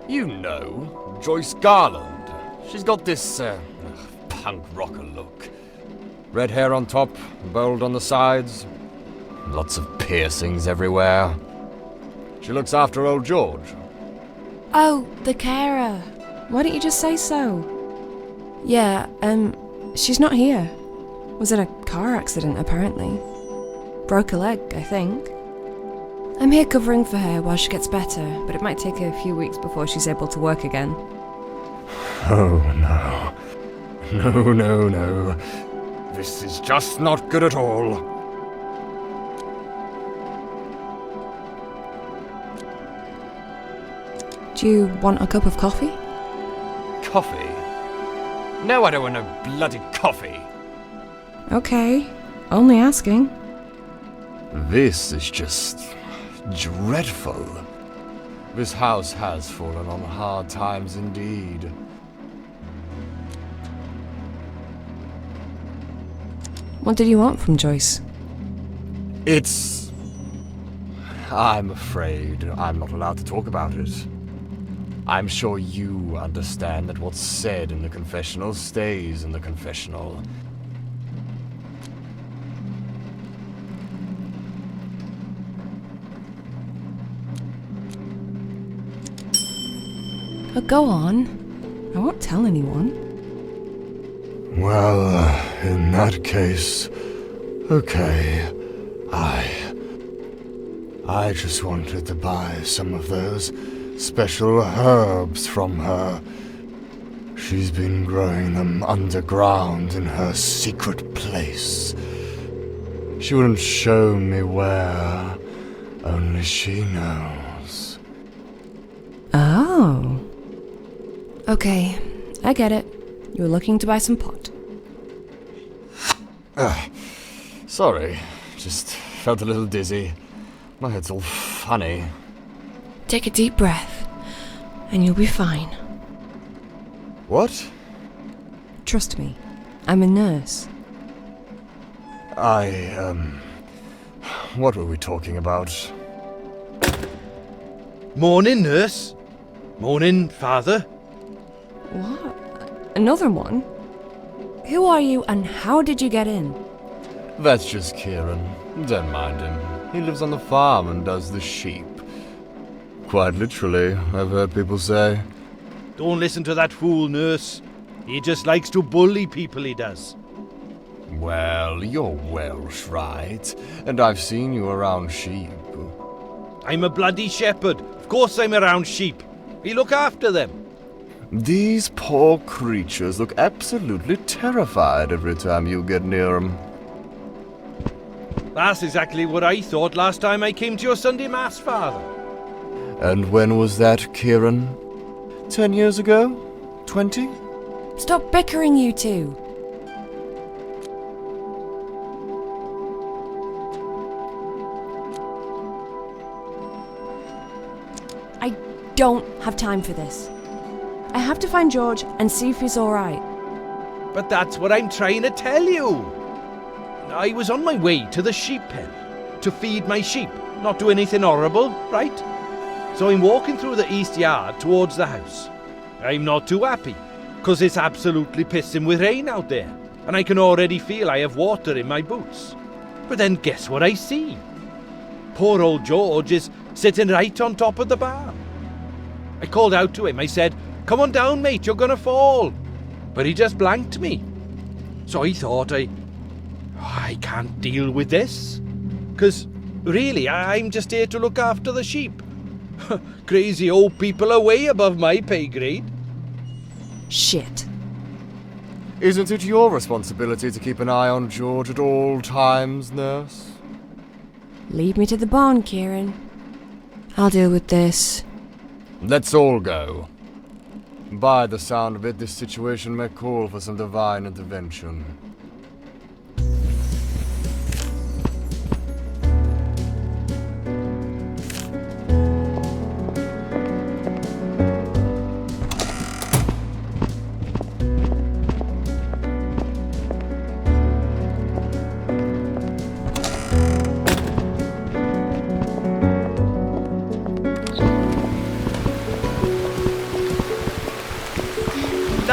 You know, Joyce Garland. She's got this, punk rocker look. Red hair on top, bold on the sides. Lots of piercings everywhere. She looks after old George. Oh, the carer. Why don't you just say so? Yeah, she's not here. Was in a car accident, apparently. Broke a leg, I think. I'm here covering for her while she gets better, but it might take a few weeks before she's able to work again. Oh, no. No, no, no. This is just not good at all. Do you want a cup of coffee? Coffee? No, I don't want no bloody coffee. Okay, only asking. This is just dreadful. This house has fallen on hard times indeed. What did you want from Joyce? I'm afraid I'm not allowed to talk about it. I'm sure you understand that what's said in the confessional stays in the confessional. Oh, go on. I won't tell anyone. Well, in that case, okay. I just wanted to buy some of those special herbs from her. She's been growing them underground in her secret place. She wouldn't show me where, only she knows. Oh. Okay, I get it. You were looking to buy some pot. Sorry, just felt a little dizzy. My head's all funny. Take a deep breath, and you'll be fine. What? Trust me, I'm a nurse. What were we talking about? Morning, nurse. Morning, father. What? Another one? Who are you, and how did you get in? That's just Kieran. Don't mind him. He lives on the farm and does the sheep. Quite literally, I've heard people say. Don't listen to that fool, nurse. He just likes to bully people, he does. Well, you're Welsh, right? And I've seen you around sheep. I'm a bloody shepherd. Of course I'm around sheep. We look after them. These poor creatures look absolutely terrified every time you get near them. That's exactly what I thought last time I came to your Sunday Mass, father. And when was that, Kieran? 10 years ago? 20? Stop bickering, you two. I don't have time for this. I have to find George and see if he's alright. But that's what I'm trying to tell you. I was on my way to the sheep pen to feed my sheep, not do anything horrible, right? So I'm walking through the east yard towards the house. I'm not too happy, because it's absolutely pissing with rain out there, and I can already feel I have water in my boots. But then guess what I see? Poor old George is sitting right on top of the barn. I called out to him, I said, "Come on down, mate, you're gonna fall." But he just blanked me. So I thought I can't deal with this. Because really, I'm just here to look after the sheep. Crazy old people are way above my pay grade. Shit. Isn't it your responsibility to keep an eye on George at all times, nurse? Lead me to the barn, Kieran. I'll deal with this. Let's all go. By the sound of it, this situation may call for some divine intervention.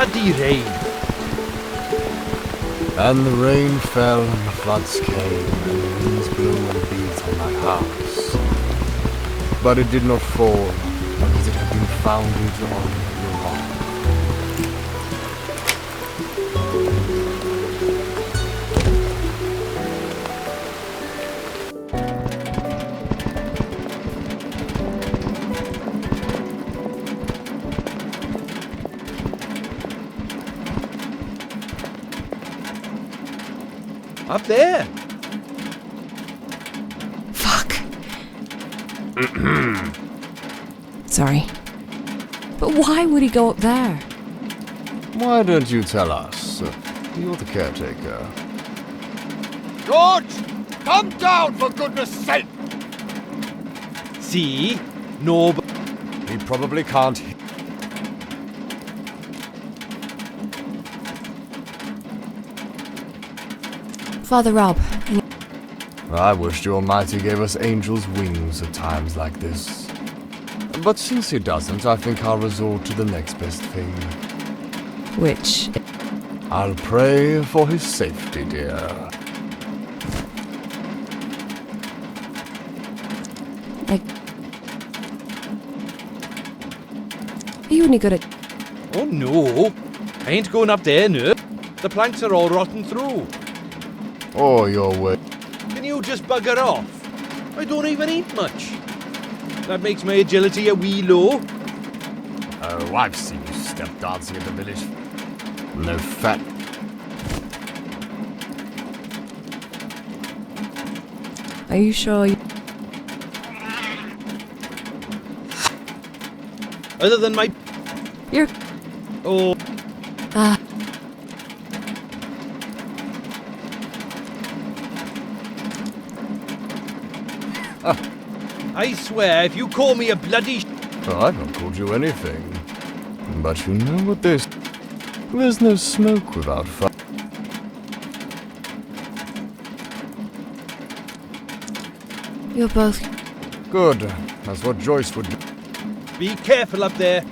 bloody rain. And the rain fell and the floods came and the winds blew and beat on my house. But it did not fall because it had been founded on the rock. Up there. Fuck. Sorry. But why would he go up there? Why don't you tell us? You're the caretaker. George! Come down, for goodness sake! See? No, but he probably can't. Father Rob. I wished the Almighty gave us angels' wings at times like this. But since he doesn't, I think I'll resort to the next best thing. Which? I'll pray for his safety, dear. Are you any good at... Oh no, I ain't going up there, no. The planks are all rotten through. Oh, your way. Can you just bugger off? I don't even eat much. That makes my agility a wee low. Oh, I've seen you step dancing at the village. No fat. Are you sure you... Other than my... You're... Oh... I swear, if you call me a bloody... Oh, I've not called you anything. But you know what there's... There's no smoke without fire. You're both... Good. That's what Joyce would do. Be careful up there.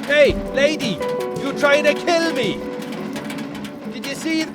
Hey, lady! You trying to kill me? Did you see it?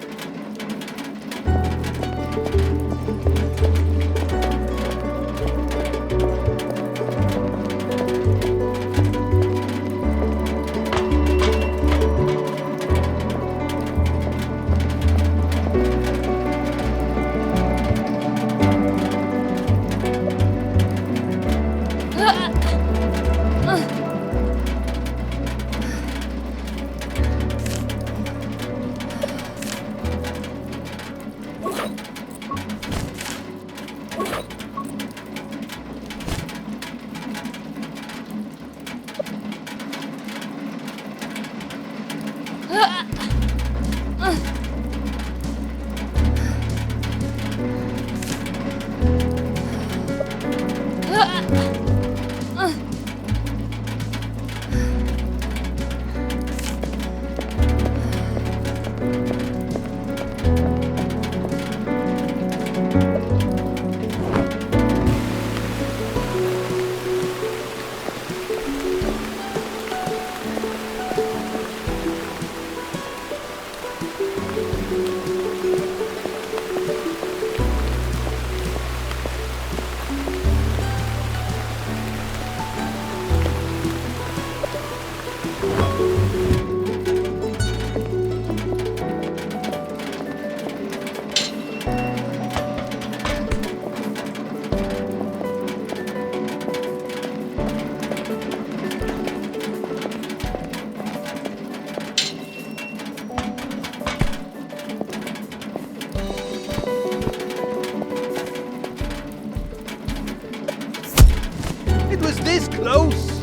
It was this close!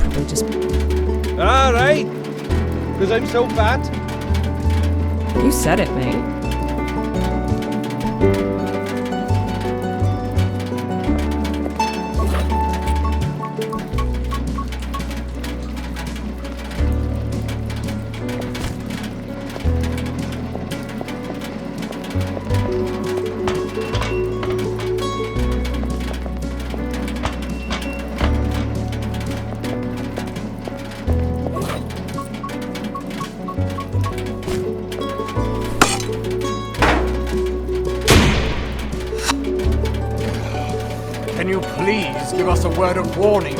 Probably just... Alright! Because I'm so fat. You said it, mate. Can you please give us a word of warning?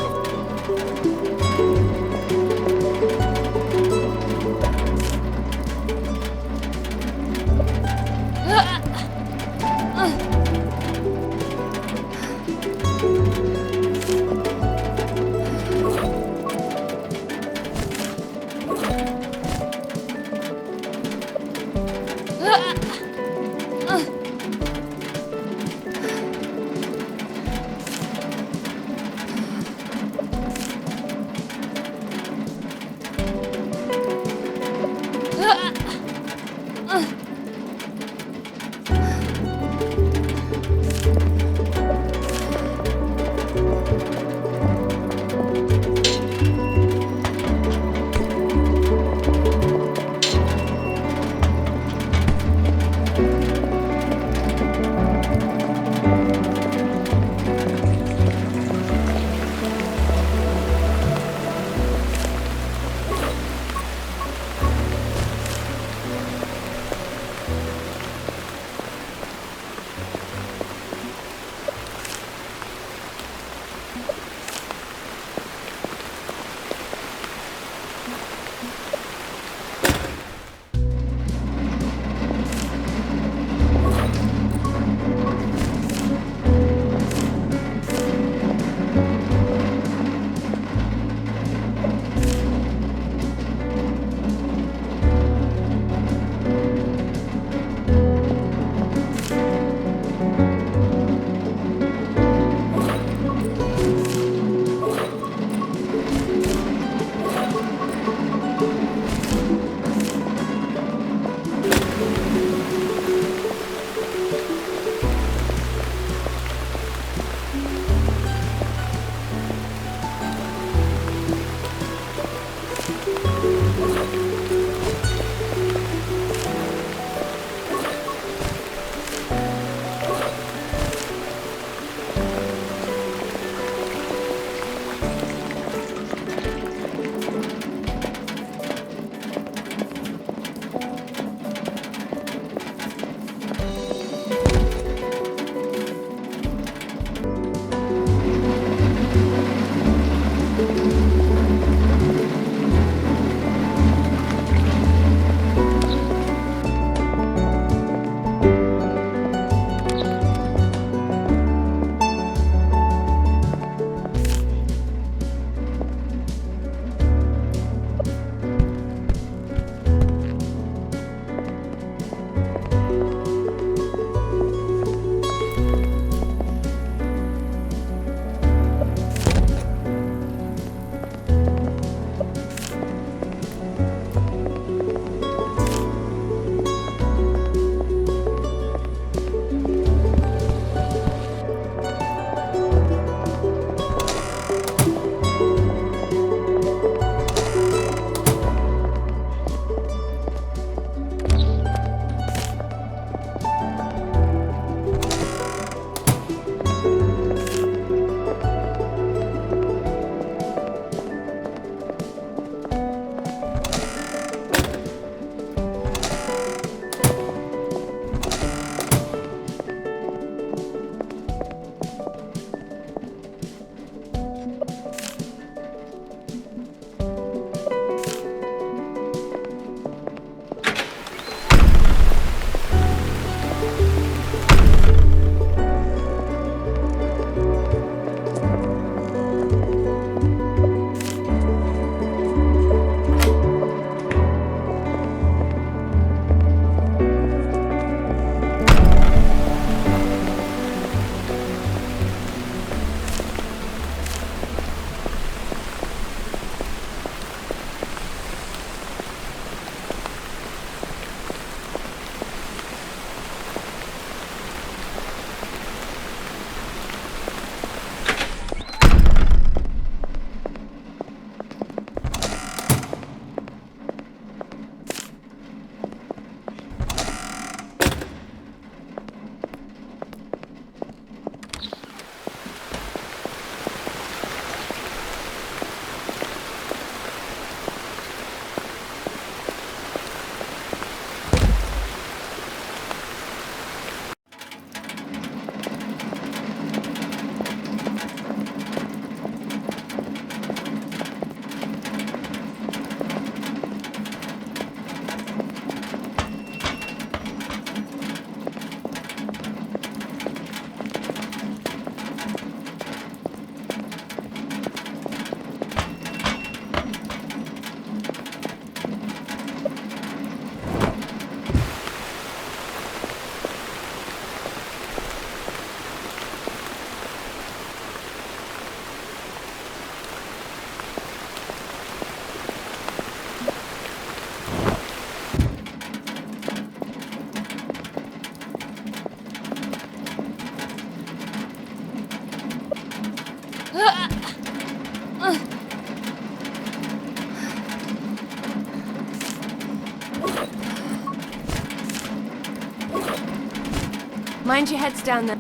Mind your heads down there.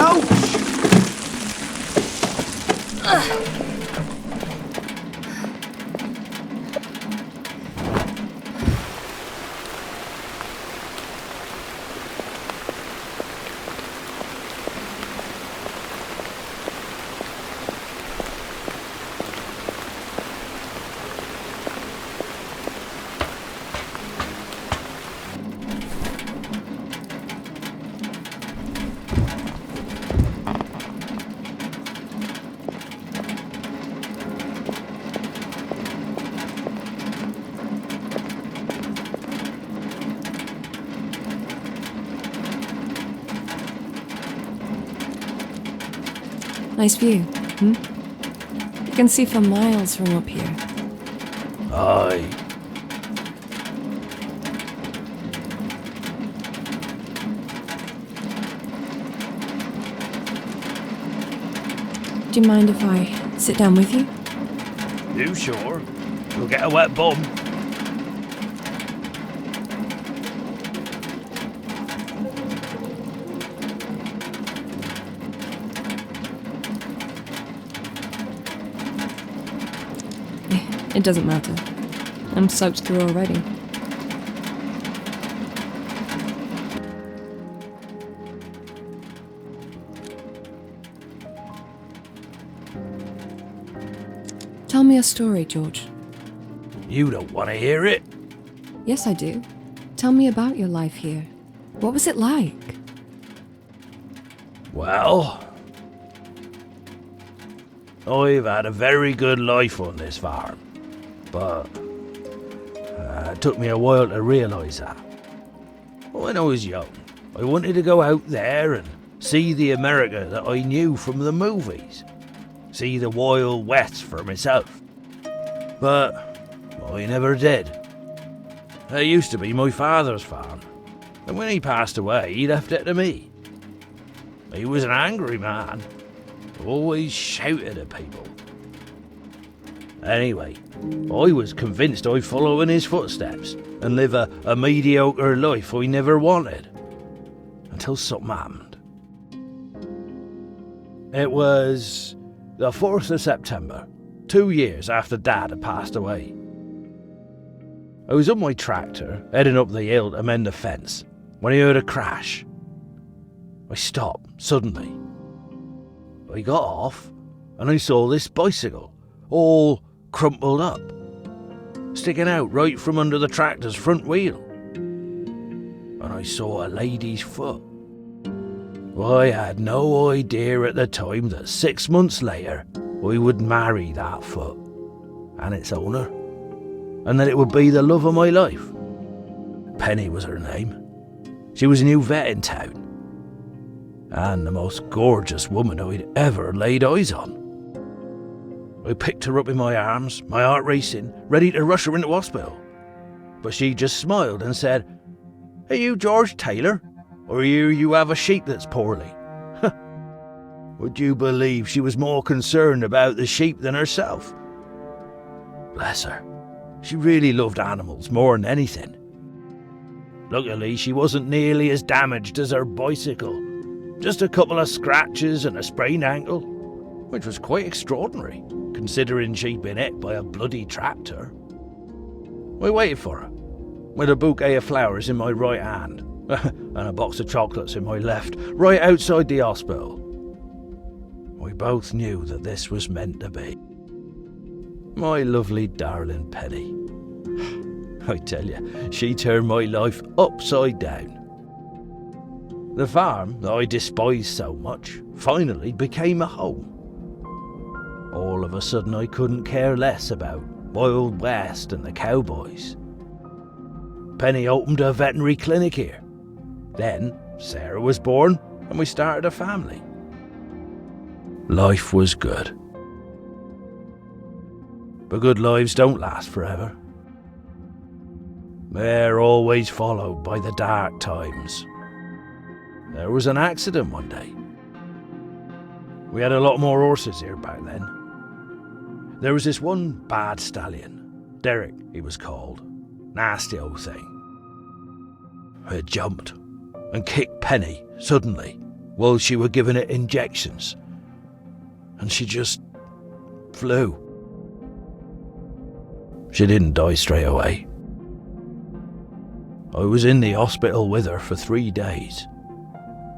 Ouch! Nice view, hmm? You can see for miles from up here. Aye. Do you mind if I sit down with you? You sure? You'll get a wet bum. It doesn't matter. I'm soaked through already. Tell me a story, George. You don't want to hear it? Yes, I do. Tell me about your life here. What was it like? Well, I've had a very good life on this farm, but it took me a while to realise that. When I was young, I wanted to go out there and see the America that I knew from the movies, see the Wild West for myself. But I never did. It used to be my father's farm, and when he passed away, he left it to me. He was an angry man, always shouted at people. Anyway, I was convinced I'd follow in his footsteps and live a mediocre life I never wanted. Until something happened. It was the 4th of September, 2 years after Dad had passed away. I was on my tractor, heading up the hill to mend the fence, when I heard a crash. I stopped suddenly. I got off, and I saw this bicycle, all crumpled up, sticking out right from under the tractor's front wheel. And I saw a lady's foot. I had no idea at the time that 6 months later I would marry that foot and its owner, and that it would be the love of my life. Penny was her name. She was a new vet in town, and the most gorgeous woman I'd ever laid eyes on. I picked her up in my arms, my heart racing, ready to rush her into hospital. But she just smiled and said, "Are you George Taylor? Or you have a sheep that's poorly?" Would you believe she was more concerned about the sheep than herself? Bless her. She really loved animals more than anything. Luckily, she wasn't nearly as damaged as her bicycle. Just a couple of scratches and a sprained ankle, which was quite extraordinary, considering she'd been hit by a bloody tractor. I waited for her, with a bouquet of flowers in my right hand, and a box of chocolates in my left, right outside the hospital. We both knew that this was meant to be. My lovely darling Penny. I tell you, she turned my life upside down. The farm that I despised so much finally became a home. All of a sudden I couldn't care less about Wild West and the cowboys. Penny opened a veterinary clinic here. Then Sarah was born and we started a family. Life was good. But good lives don't last forever. They're always followed by the dark times. There was an accident one day. We had a lot more horses here back then. There was this one bad stallion, Derek he was called, Nasty old thing. It jumped and kicked Penny suddenly while she were giving it injections. And she just flew. She didn't die straight away. I was in the hospital with her for 3 days,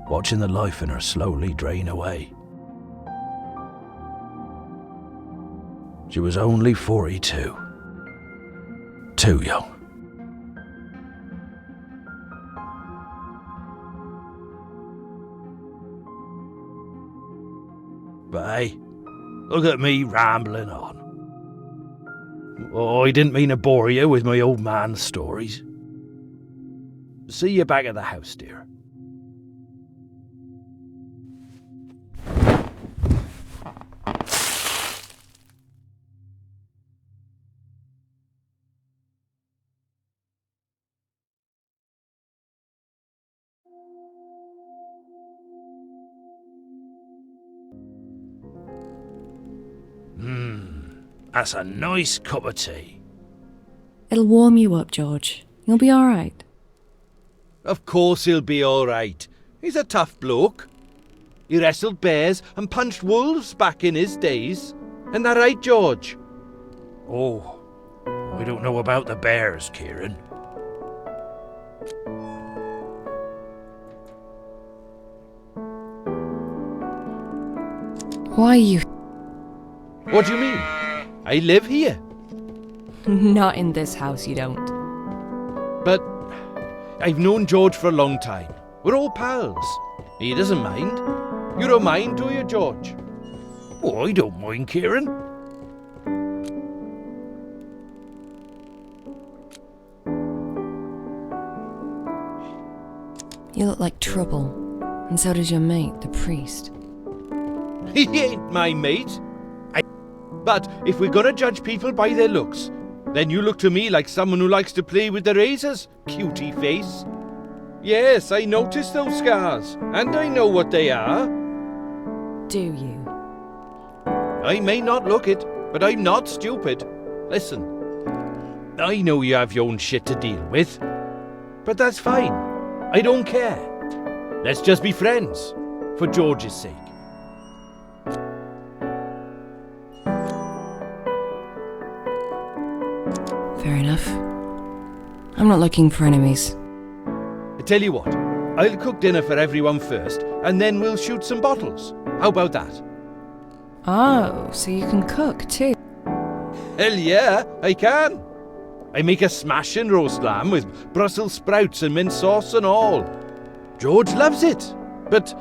watching the life in her slowly drain away. She was only 42. Too young. But hey, look at me rambling on. Oh, I didn't mean to bore you with my old man's stories. See you back at the house, dear. That's a nice cup of tea. It'll warm you up, George. You'll be alright. Of course he'll be alright. He's a tough bloke. He wrestled bears and punched wolves back in his days. Isn't that right, George? Oh, I don't know about the bears, Kieran. Why you... What do you mean? I live here. Not in this house, you don't. But I've known George for a long time. We're all pals. He doesn't mind. You don't mind, do you, George? Oh, I don't mind, Kieran. You look like trouble. And so does your mate, the priest. He ain't my mate. But if we're gonna judge people by their looks, then you look to me like someone who likes to play with the razors, cutie face. Yes, I noticed those scars, and I know what they are. Do you? I may not look it, but I'm not stupid. Listen, I know you have your own shit to deal with, but that's fine. I don't care. Let's just be friends, for George's sake. Fair enough. I'm not looking for enemies. I tell you what, I'll cook dinner for everyone first, and then we'll shoot some bottles. How about that? Oh, so you can cook too? Hell yeah, I can. I make a smashing roast lamb with Brussels sprouts and mint sauce and all. George loves it, but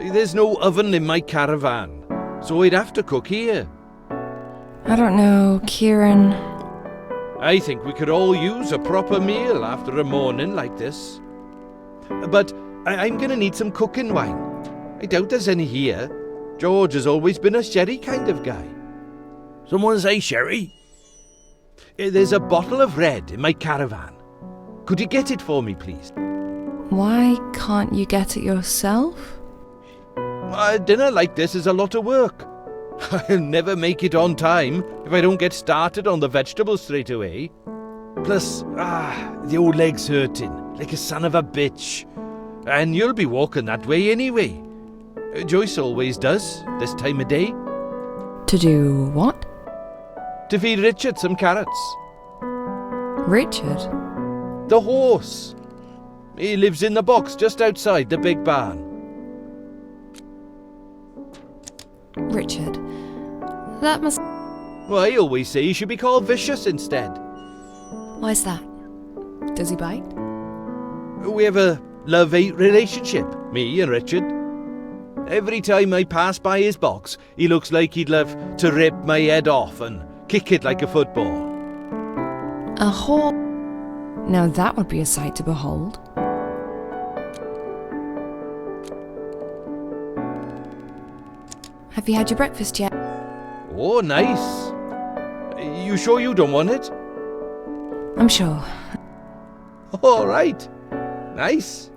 there's no oven in my caravan, so I'd have to cook here. I don't know, Kieran. I think we could all use a proper meal after a morning like this. But I'm gonna need some cooking wine. I doubt there's any here. George has always been a sherry kind of guy. Someone say sherry? There's a bottle of red in my caravan. Could you get it for me, please? Why can't you get it yourself? A dinner like this is a lot of work. I'll never make it on time if I don't get started on the vegetables straight away. Plus, the old leg's hurting, like a son of a bitch. And you'll be walking that way anyway. Joyce always does, this time of day. To do what? To feed Richard some carrots. Richard? The horse. He lives in the box just outside the big barn. Richard? That must... Well, I always say he should be called Vicious instead. Why's that? Does he bite? We have a love-hate relationship, me and Richard. Every time I pass by his box, he looks like he'd love to rip my head off and kick it like a football. A horse? Now that would be a sight to behold. Have you had your breakfast yet? Oh, nice. You sure you don't want it? I'm sure. All right. Nice.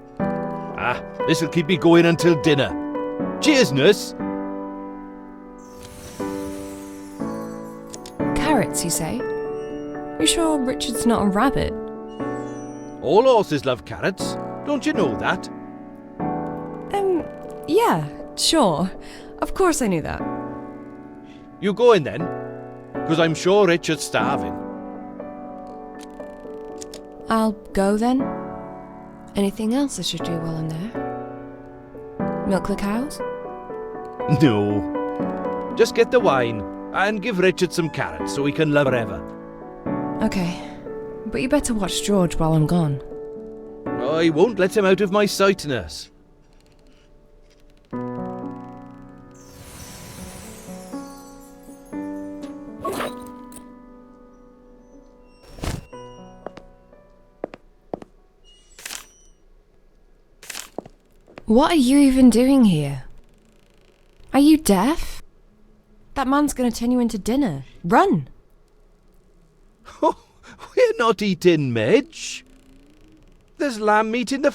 This'll keep me going until dinner. Cheers, nurse. Carrots, you say? You sure Richard's not a rabbit? All horses love carrots. Don't you know that? Yeah, sure. Of course I knew that. You go in then, because I'm sure Richard's starving. I'll go then. Anything else I should do while I'm there? Milk the cows? No. Just get the wine and give Richard some carrots so he can love forever. Okay. But you better watch George while I'm gone. I won't let him out of my sight, nurse. What are you even doing here? Are you deaf? That man's gonna turn you into dinner. Run! We're not eating, Midge. There's lamb meat in the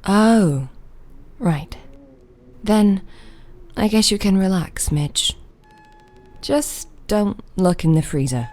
Oh, right. Then, I guess you can relax, Midge. Just don't look in the freezer.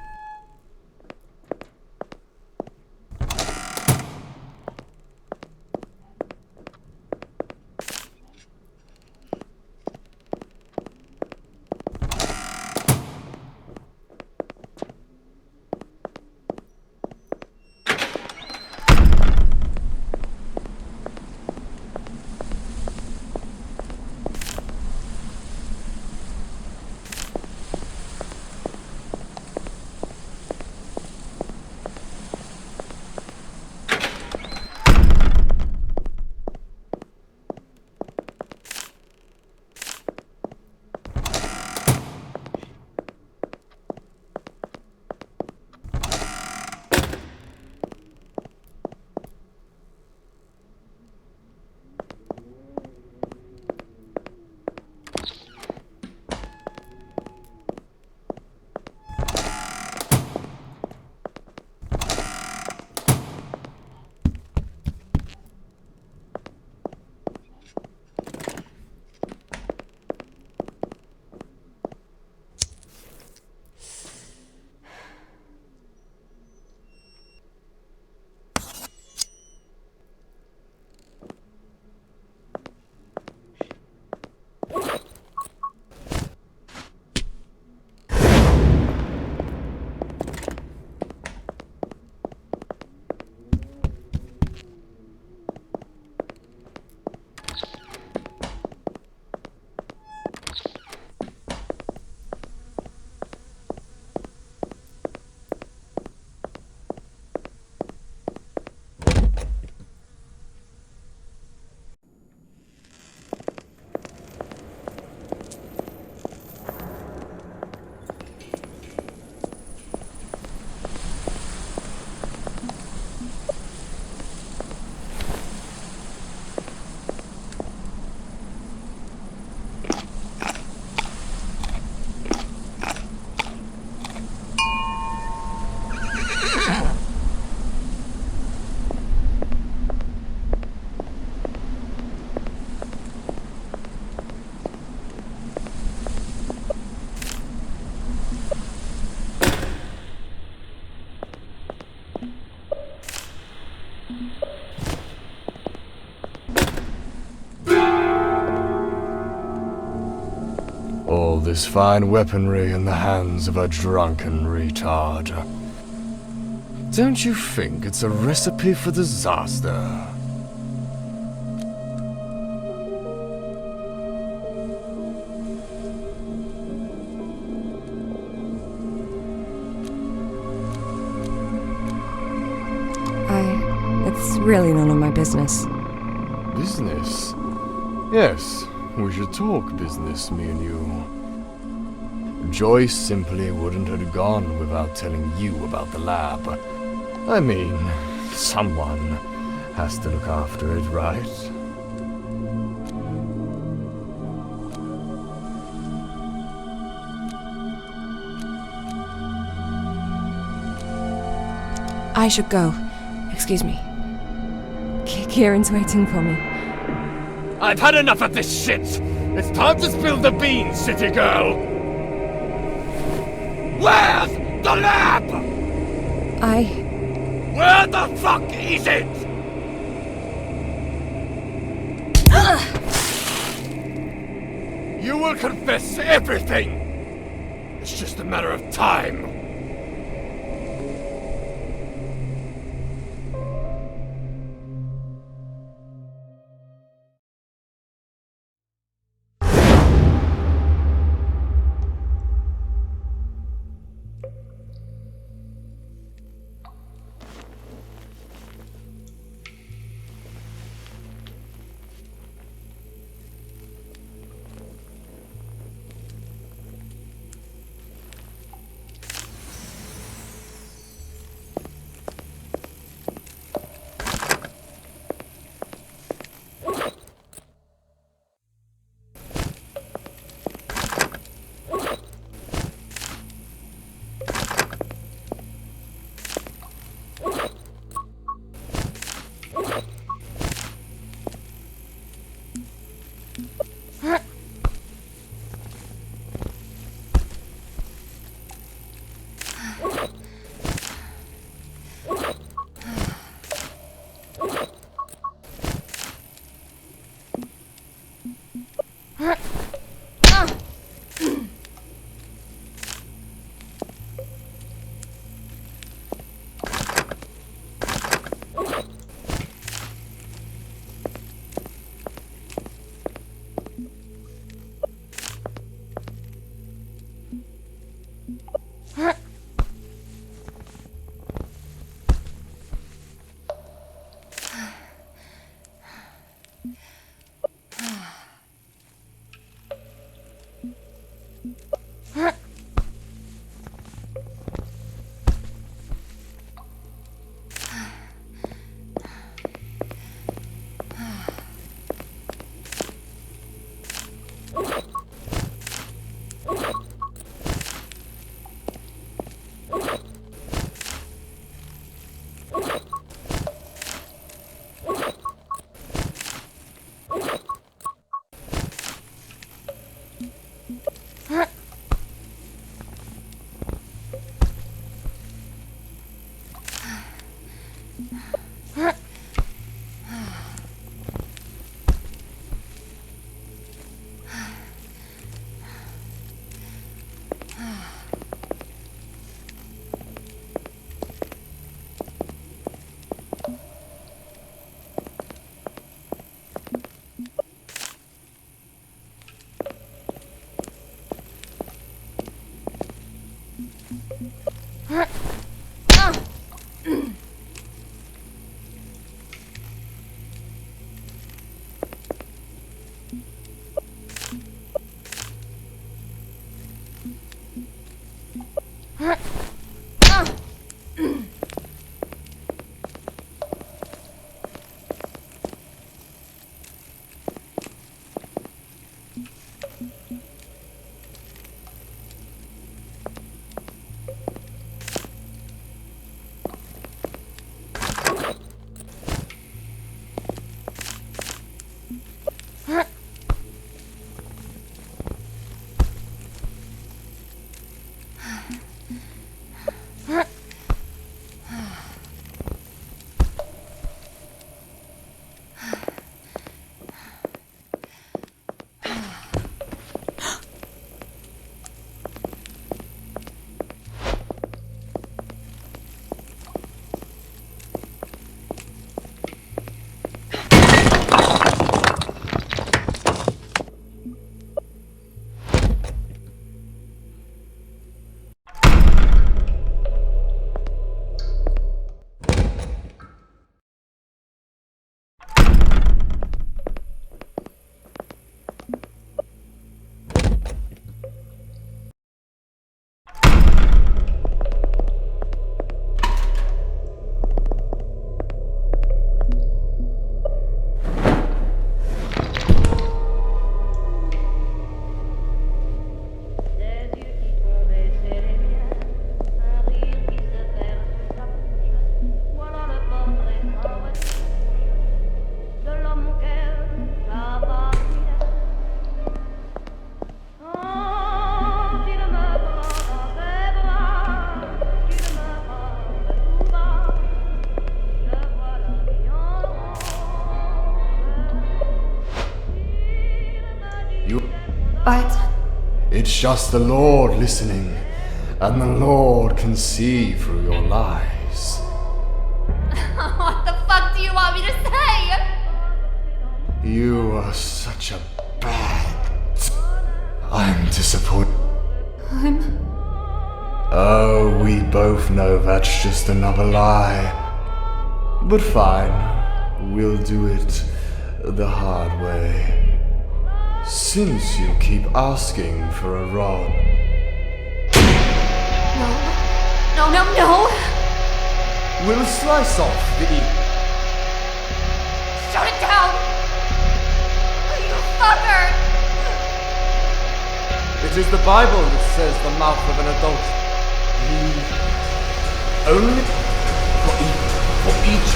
All this fine weaponry in the hands of a drunken retard. Don't you think it's a recipe for disaster? It's really none of my business. Business? Yes, we should talk business, me and you. Joyce simply wouldn't have gone without telling you about the lab. I mean, someone has to look after it, right? I should go. Excuse me. Kieran's waiting for me. I've had enough of this shit! It's time to spill the beans, city girl! Where's the lab? Where the fuck is it? You will confess everything! It's just a matter of time. But... It's just the Lord listening, and the Lord can see through your lies. What the fuck do you want me to say? You are such a bad... I'm disappointed. Oh, we both know that's just another lie. But fine, we'll do it the hard way. Since you keep asking for a rod. No. We'll slice off the ear. Shut it down! You fucker! It is the Bible that says the mouth of an adult. Only for each.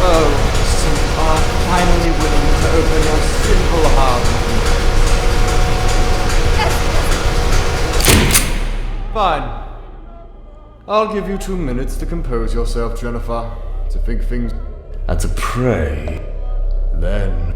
Oh, so you are finally willing to open your sinful heart. Fine. I'll give you 2 minutes to compose yourself, Jennifer. To think things and to pray. Then.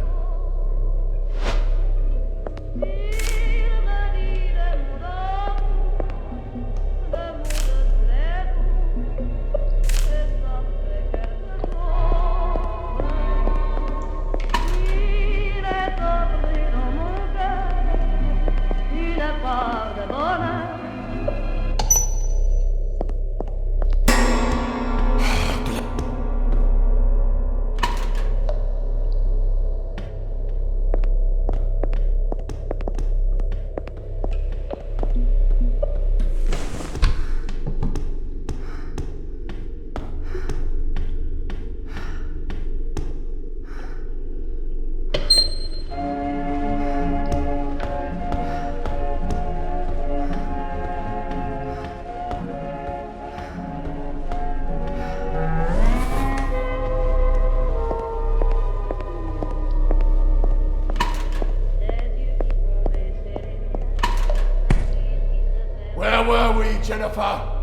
Where were we, Jennifer?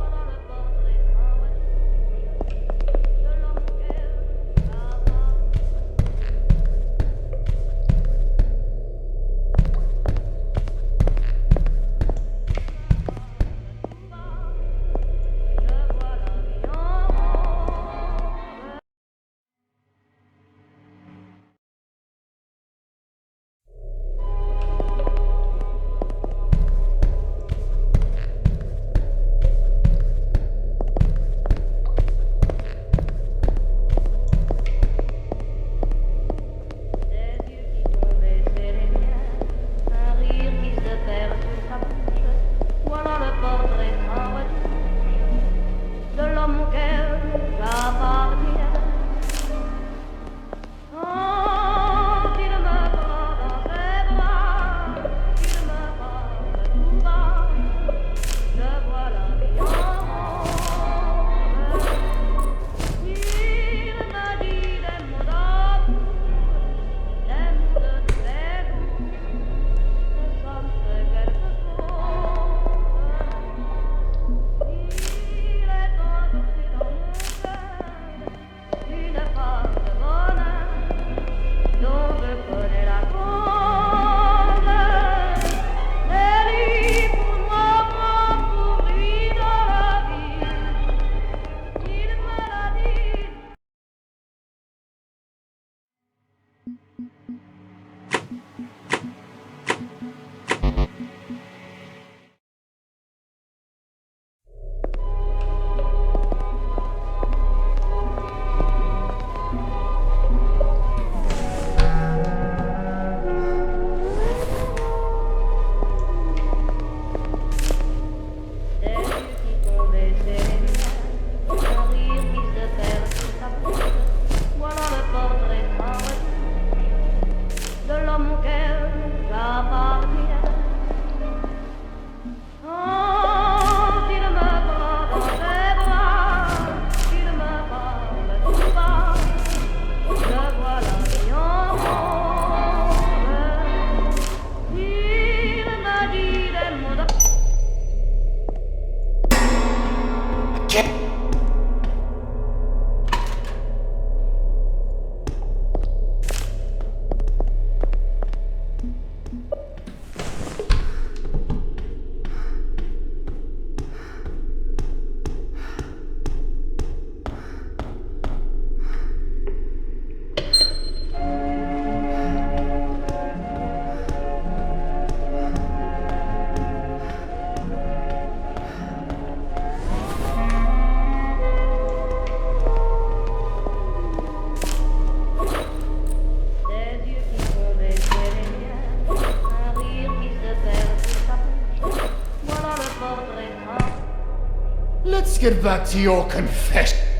let's get back to your confession.